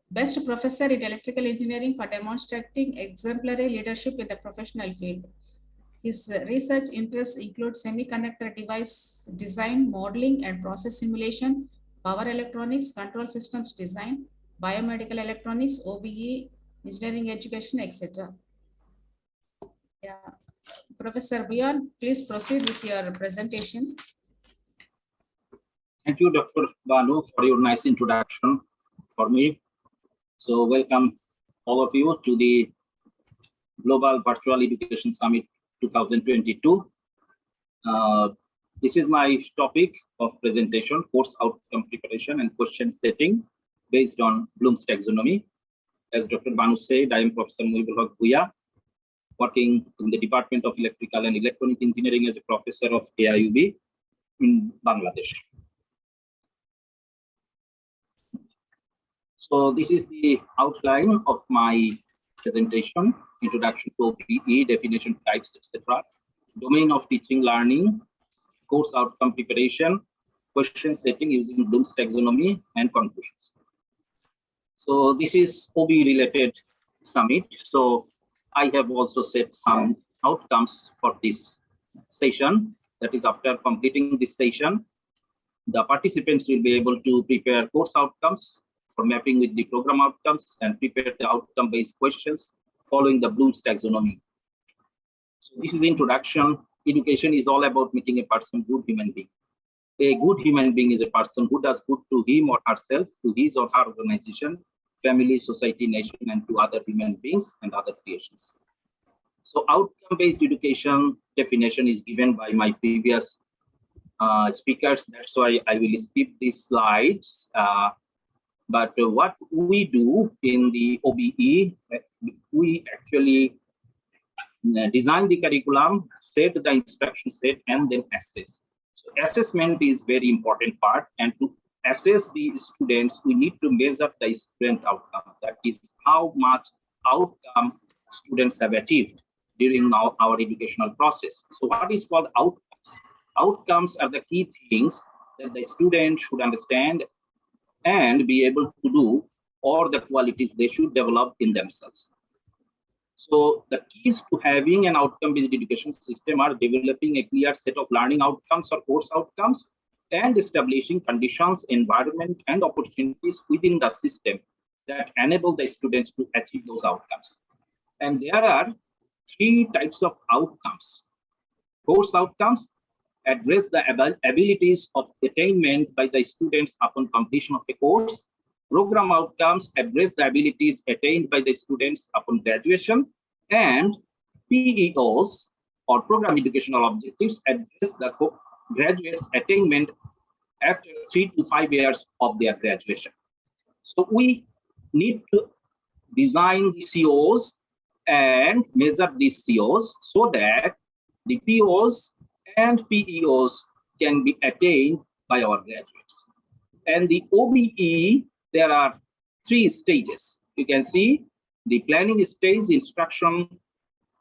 Best Professor in Electrical Engineering for demonstrating exemplary leadership in the professional field. His research interests include semiconductor device design, modeling and process simulation, power electronics, control systems design, biomedical electronics, OBE, engineering education, etc. Yeah. Professor Bhuyan, please proceed with your presentation. Thank you, Dr. Banu, for your nice introduction for me. So welcome all of you to the Global Virtual Education Summit 2022. This is my topic of presentation, course outcome preparation and question setting based on Bloom's taxonomy. As Dr. Banu said, I am Professor Mohibul Haq Bhuiya, working in the Department of Electrical and Electronic Engineering as a professor of AIUB in Bangladesh. So this is the outline of my presentation: introduction to OBE, definition, types, etc., domain of teaching, learning, course outcome preparation, question setting using Bloom's taxonomy, and conclusions. So this is OBE related summit. So I have also set some outcomes for this session. That is, after completing this session, the participants will be able to prepare course outcomes for mapping with the program outcomes and prepare the outcome-based questions following the Bloom's taxonomy. So this is introduction. Education is all about making a person good human being. A good human being is a person who does good to him or herself, to his or her organization, family, society, nation, and to other human beings and other creations. So outcome-based education definition is given by my previous speakers. That's why I will skip these slides. But what we do in the OBE, we actually design the curriculum, set the instruction set, and then assess. So assessment is very important part, and to assess the students, we need to measure the student outcome. That is how much outcome students have achieved during our educational process. So what is called outcomes? Outcomes are the key things that the student should understand and be able to do, or the qualities they should develop in themselves. So the keys to having an outcome-based education system are developing a clear set of learning outcomes or course outcomes, and establishing conditions, environment, and opportunities within the system that enable the students to achieve those outcomes. And there are three types of outcomes. Course outcomes address the abilities of attainment by the students upon completion of a course. Program outcomes address the abilities attained by the students upon graduation. And PEOs, or program educational objectives, address the graduates' attainment after 3 to 5 years of their graduation. So we need to design the COs and measure these COs so that the POs and PEOs can be attained by our graduates. And the OBE, there are 3 stages. You can see the planning stage, instruction,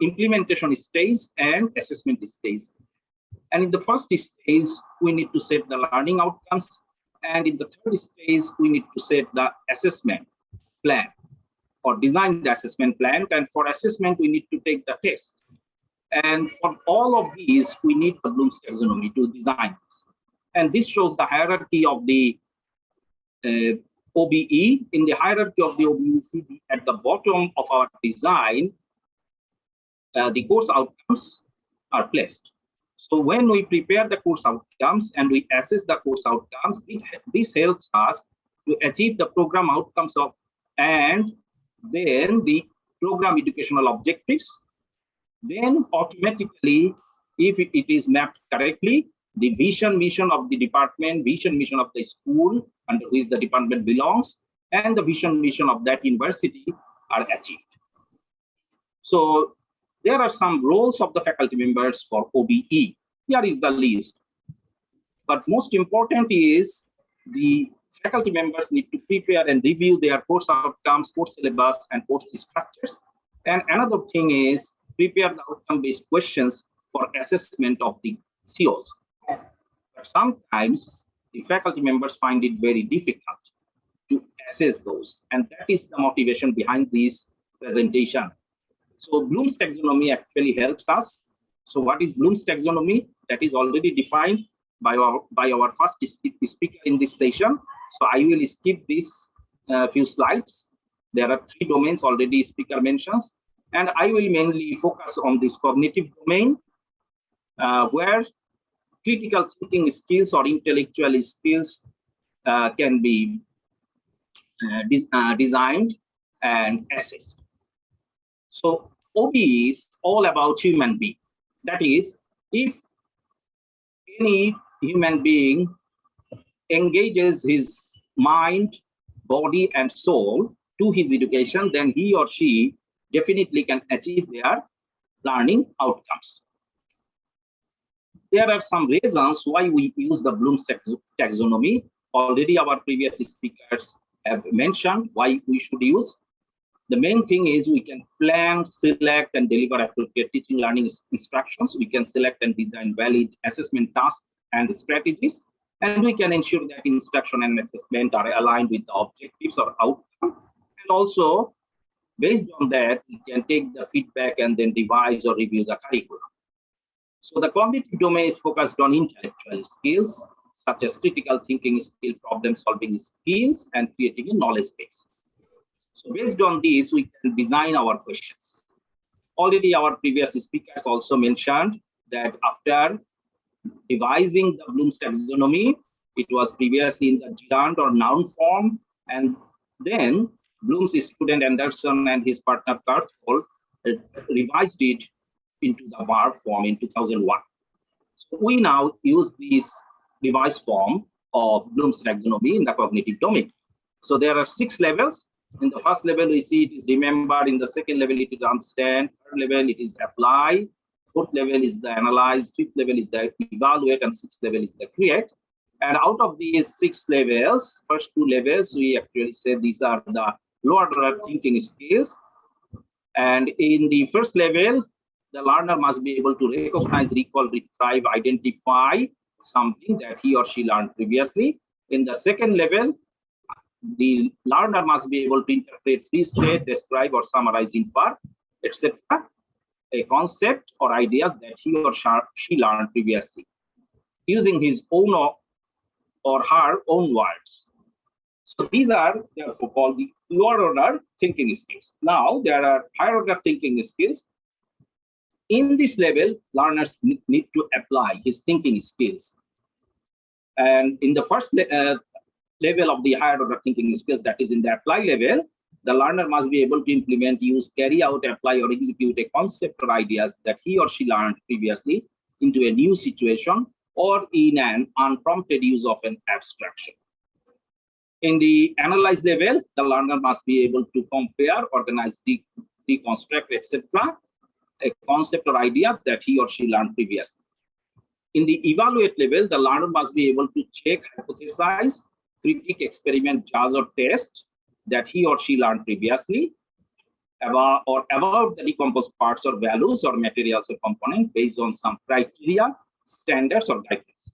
implementation stage, and assessment stage. And in the first stage, we need to set the learning outcomes. And in the third stage, we need to set the assessment plan or design the assessment plan. And for assessment, we need to take the test. And for all of these, we need the Bloom's taxonomy to design this. And this shows the hierarchy of the OBE. In the hierarchy of the OBE, at the bottom of our design, the course outcomes are placed. So when we prepare the course outcomes and we assess the course outcomes, this helps us to achieve the program outcomes of, and then the program educational objectives. Then automatically, if it is mapped correctly, the vision, mission of the department, vision, mission of the school under which the department belongs, and the vision, mission of that university are achieved. So there are some roles of the faculty members for OBE. Here is the list. But most important is the faculty members need to prepare and review their course outcomes, course syllabus, and course structures. And another thing is prepare the outcome-based questions for assessment of the COs. But sometimes the faculty members find it very difficult to assess those. And that is the motivation behind this presentation. So Bloom's taxonomy actually helps us. So what is Bloom's taxonomy? That is already defined by our first speaker in this session. So I will skip these few slides. There are 3 domains already speaker mentions. And I will mainly focus on this cognitive domain, where critical thinking skills or intellectual skills can be designed and assessed. So OBE is all about human being. That is, if any human being engages his mind, body and soul to his education, then he or she definitely can achieve their learning outcomes. There are some reasons why we use the Bloom's taxonomy. Already our previous speakers have mentioned why we should use. The main thing is we can plan, select, and deliver appropriate teaching learning instructions. We can select and design valid assessment tasks and strategies, and we can ensure that instruction and assessment are aligned with the objectives or outcome. And also, based on that, we can take the feedback and then revise or review the curriculum. So the cognitive domain is focused on intellectual skills, such as critical thinking skill, problem-solving skills, and creating a knowledge base. So based on this, we can design our questions. Already our previous speakers also mentioned that after devising the Bloom's taxonomy, it was previously in the gerund or noun form, and then Bloom's student Anderson and his partner Kurzweil revised it into the verb form in 2001. So we now use this revised form of Bloom's taxonomy in the cognitive domain. So there are 6 levels. In the first level, we see it is remember. In the second level, it is understand. Third level, it is apply. Fourth level is the analyze. Fifth level is the evaluate. And sixth level is the create. And out of these 6 levels, first 2 levels, we actually say these are the lower order thinking skills. And in the first level, the learner must be able to recognize, recall, retrieve, identify something that he or she learned previously. In the second level, the learner must be able to interpret, restate, describe, or summarize, infer, etc., a concept or ideas that he or she learned previously, using his own or her own words. So these are therefore called the lower order thinking skills. Now there are higher order thinking skills. In this level, learners need to apply his thinking skills. And in the first level of the higher order thinking skills, that is in the apply level, the learner must be able to implement, use, carry out, apply, or execute a concept or ideas that he or she learned previously into a new situation or in an unprompted use of an abstraction. In the analyze level, the learner must be able to compare, organize, deconstruct, etc., a concept or ideas that he or she learned previously. In the evaluate level, the learner must be able to check, hypothesize, critique, experiment, judge, or test that he or she learned previously, about the decomposed parts or values or materials or components based on some criteria, standards, or guidelines.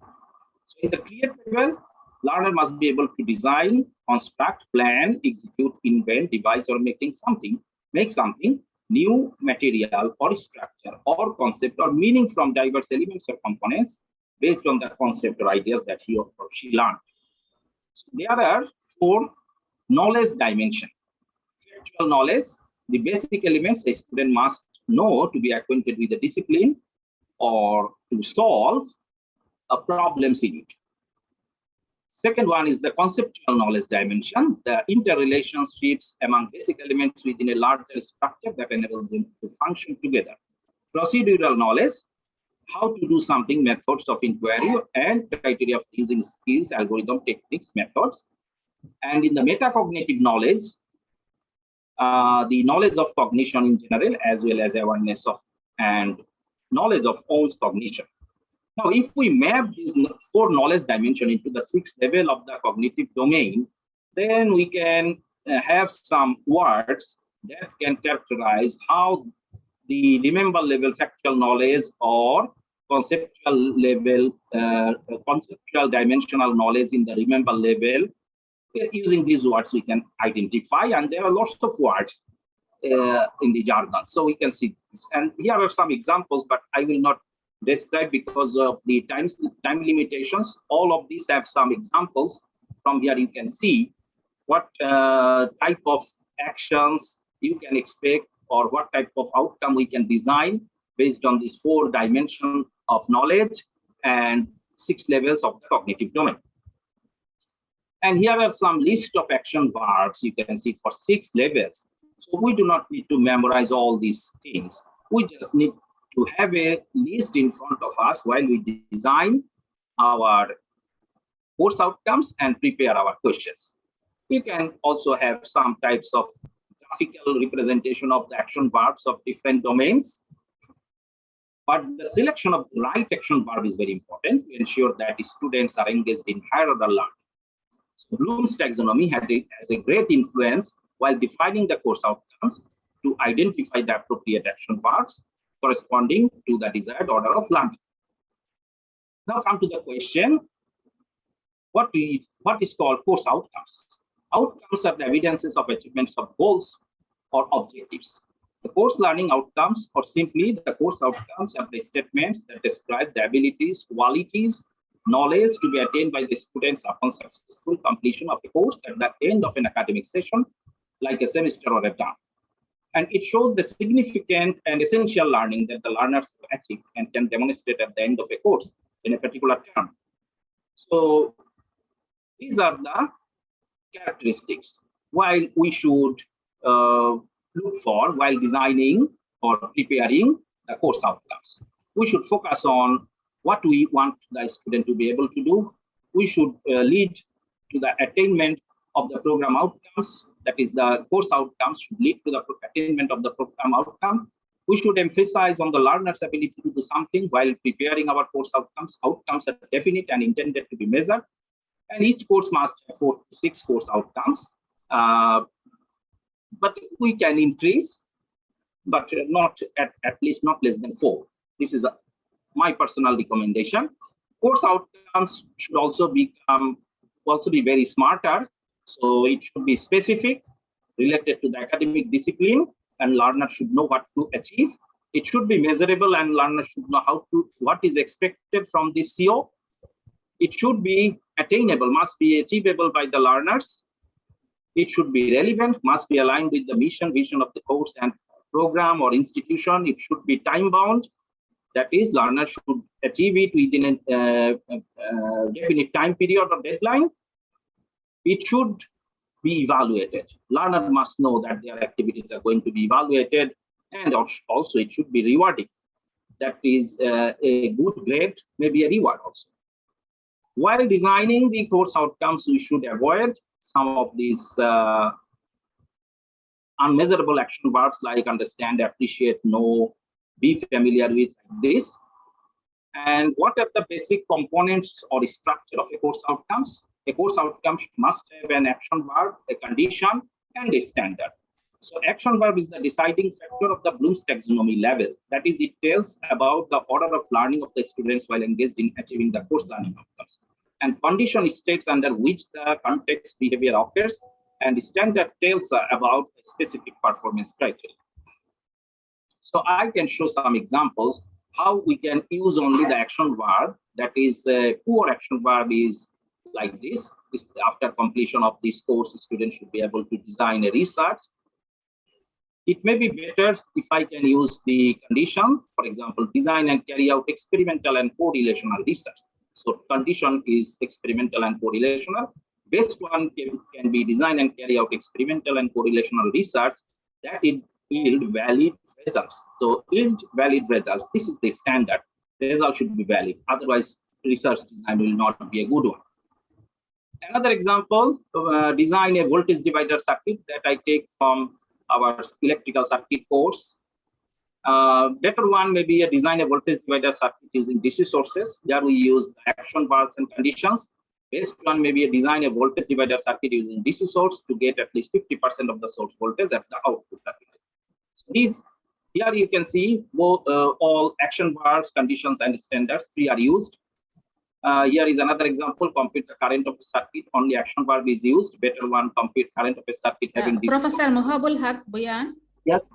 So in the create level, learner must be able to design, construct, plan, execute, invent, devise, or make something new material or structure or concept or meaning from diverse elements or components based on the concept or ideas that he or she learned. So there are 4 knowledge dimensions. Factual knowledge, the basic elements a student must know to be acquainted with the discipline or to solve a problem in it. Second one is the conceptual knowledge dimension, the interrelationships among basic elements within a larger structure that enable them to function together. Procedural knowledge, how to do something, methods of inquiry, and criteria of using skills, algorithm, techniques, methods. And in the metacognitive knowledge, the knowledge of cognition in general, as well as awareness of and knowledge of own cognition. Now, if we map these 4 knowledge dimensions into the 6th level of the cognitive domain, then we can have some words that can characterize how the remember level factual knowledge or conceptual level, conceptual dimensional knowledge in the remember level. Using these words, we can identify, and there are lots of words in the jargon. So we can see this. And here are some examples, but I will not describe because of the time limitations. All of these have some examples. From here, you can see what type of actions you can expect or what type of outcome we can design based on these 4 dimensions of knowledge and 6 levels of the cognitive domain. And here are some list of action verbs you can see for 6 levels. So we do not need to memorize all these things. We just need to have a list in front of us while we design our course outcomes and prepare our questions. You can also have some types of graphical representation of the action verbs of different domains. But the selection of the right action verb is very important to ensure that students are engaged in higher order learning. So Bloom's taxonomy has a great influence while defining the course outcomes to identify the appropriate action verbs corresponding to the desired order of learning. Now come to the question, what is called course outcomes? Outcomes are the evidences of achievements of goals or objectives. The course learning outcomes, or simply the course outcomes, are the statements that describe the abilities, qualities, knowledge to be attained by the students upon successful completion of a course at the end of an academic session, like a semester or a term. And it shows the significant and essential learning that the learners achieve and can demonstrate at the end of a course in a particular term. So these are the characteristics while we should look for while designing or preparing the course outcomes. We should focus on what we want the student to be able to do. We should lead to the attainment of the program outcomes. That is, the course outcomes should lead to the attainment of the program outcome. We should emphasize on the learner's ability to do something while preparing our course outcomes. Outcomes are definite and intended to be measured. And each course must have 4 to 6 course outcomes. But we can increase, but not at least not less than 4. This is my personal recommendation. Course outcomes should also be very smarter. So it should be specific, related to the academic discipline, and learners should know what to achieve. It should be measurable, and learners should know what is expected from this CO. It should be attainable, must be achievable by the learners. It should be relevant, must be aligned with the mission, vision of the course and program or institution. It should be time-bound. That is, learners should achieve it within a definite time period or deadline. It should be evaluated. Learner must know that their activities are going to be evaluated, and also it should be rewarding. That is, a good grade may be a reward also. While designing the course outcomes, we should avoid some of these unmeasurable action verbs like understand, appreciate, know, be familiar with, this. And what are the basic components or structure of a course outcomes? A course outcome must have an action verb, a condition, and a standard. So action verb is the deciding factor of the Bloom's taxonomy level. That is, it tells about the order of learning of the students while engaged in achieving the course learning outcomes. And condition states under which the context behavior occurs, and standard tells about a specific performance criteria. So I can show some examples how we can use only the action verb. That is, poor action verb is like this. After completion of this course, students should be able to design a research. It may be better if I can use the condition, for example, design and carry out experimental and correlational research. So condition is experimental and correlational. Best one can be design and carry out experimental and correlational research that it yield valid results. So yield valid results. This is the standard. The result should be valid. Otherwise, research design will not be a good one. Another example, design a voltage divider circuit that I take from our electrical circuit course. Better one may be a design a voltage divider circuit using DC sources. There we use action verbs and conditions. Best one may be a design a voltage divider circuit using DC source to get at least 50% of the source voltage at the output terminal. So here you can see both all action verbs, conditions, and standards. 3 are used. Here is another example, compute the current of a circuit, only action verb is used. Better one, compute current of a circuit having this. Professor Muhabul Haq Buyan. Yes.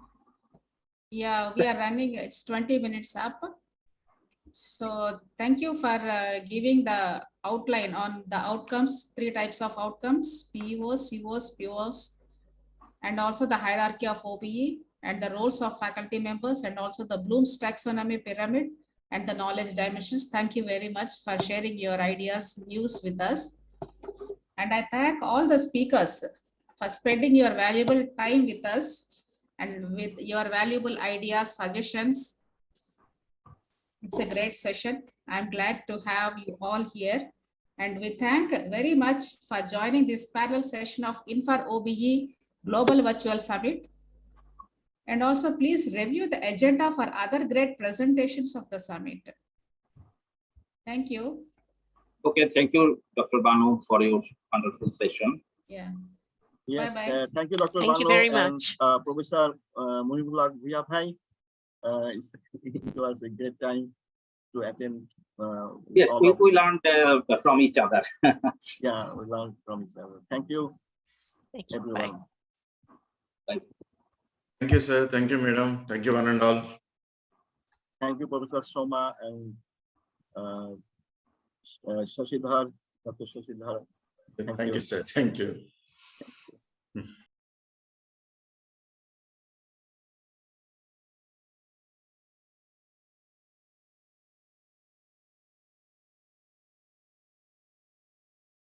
Yeah, we are running, it's 20 minutes up. So thank you for giving the outline on the outcomes, 3 types of outcomes, PEOs, COs, POs, and also the hierarchy of OBE and the roles of faculty members, and also the Bloom's taxonomy pyramid and the knowledge dimensions. Thank you very much for sharing your ideas, views with us. And I thank all the speakers for spending your valuable time with us and with your valuable ideas, suggestions. It's a great session. I'm glad to have you all here. And we thank very much for joining this parallel session of Infor OBE Global Virtual Summit. And also please review the agenda for other great presentations of the summit. Thank you. Okay, thank you, Dr. Banu, for your wonderful session. Yeah. Yes, Bye-bye. thank you, Dr. Thank you Banu very and much. Professor Mohibullah Bhuyya Bhai. It was a great time to attend. Yes, all we of- learned from each other. Yeah, we learned from each other. Thank you, Thank you. Bye. everyone. Thank you, sir. Thank you, madam. Thank you, one and all. Thank you, Professor Soma and Shashidhar, Dr. Shashidhar. Thank you, sir. Thank you.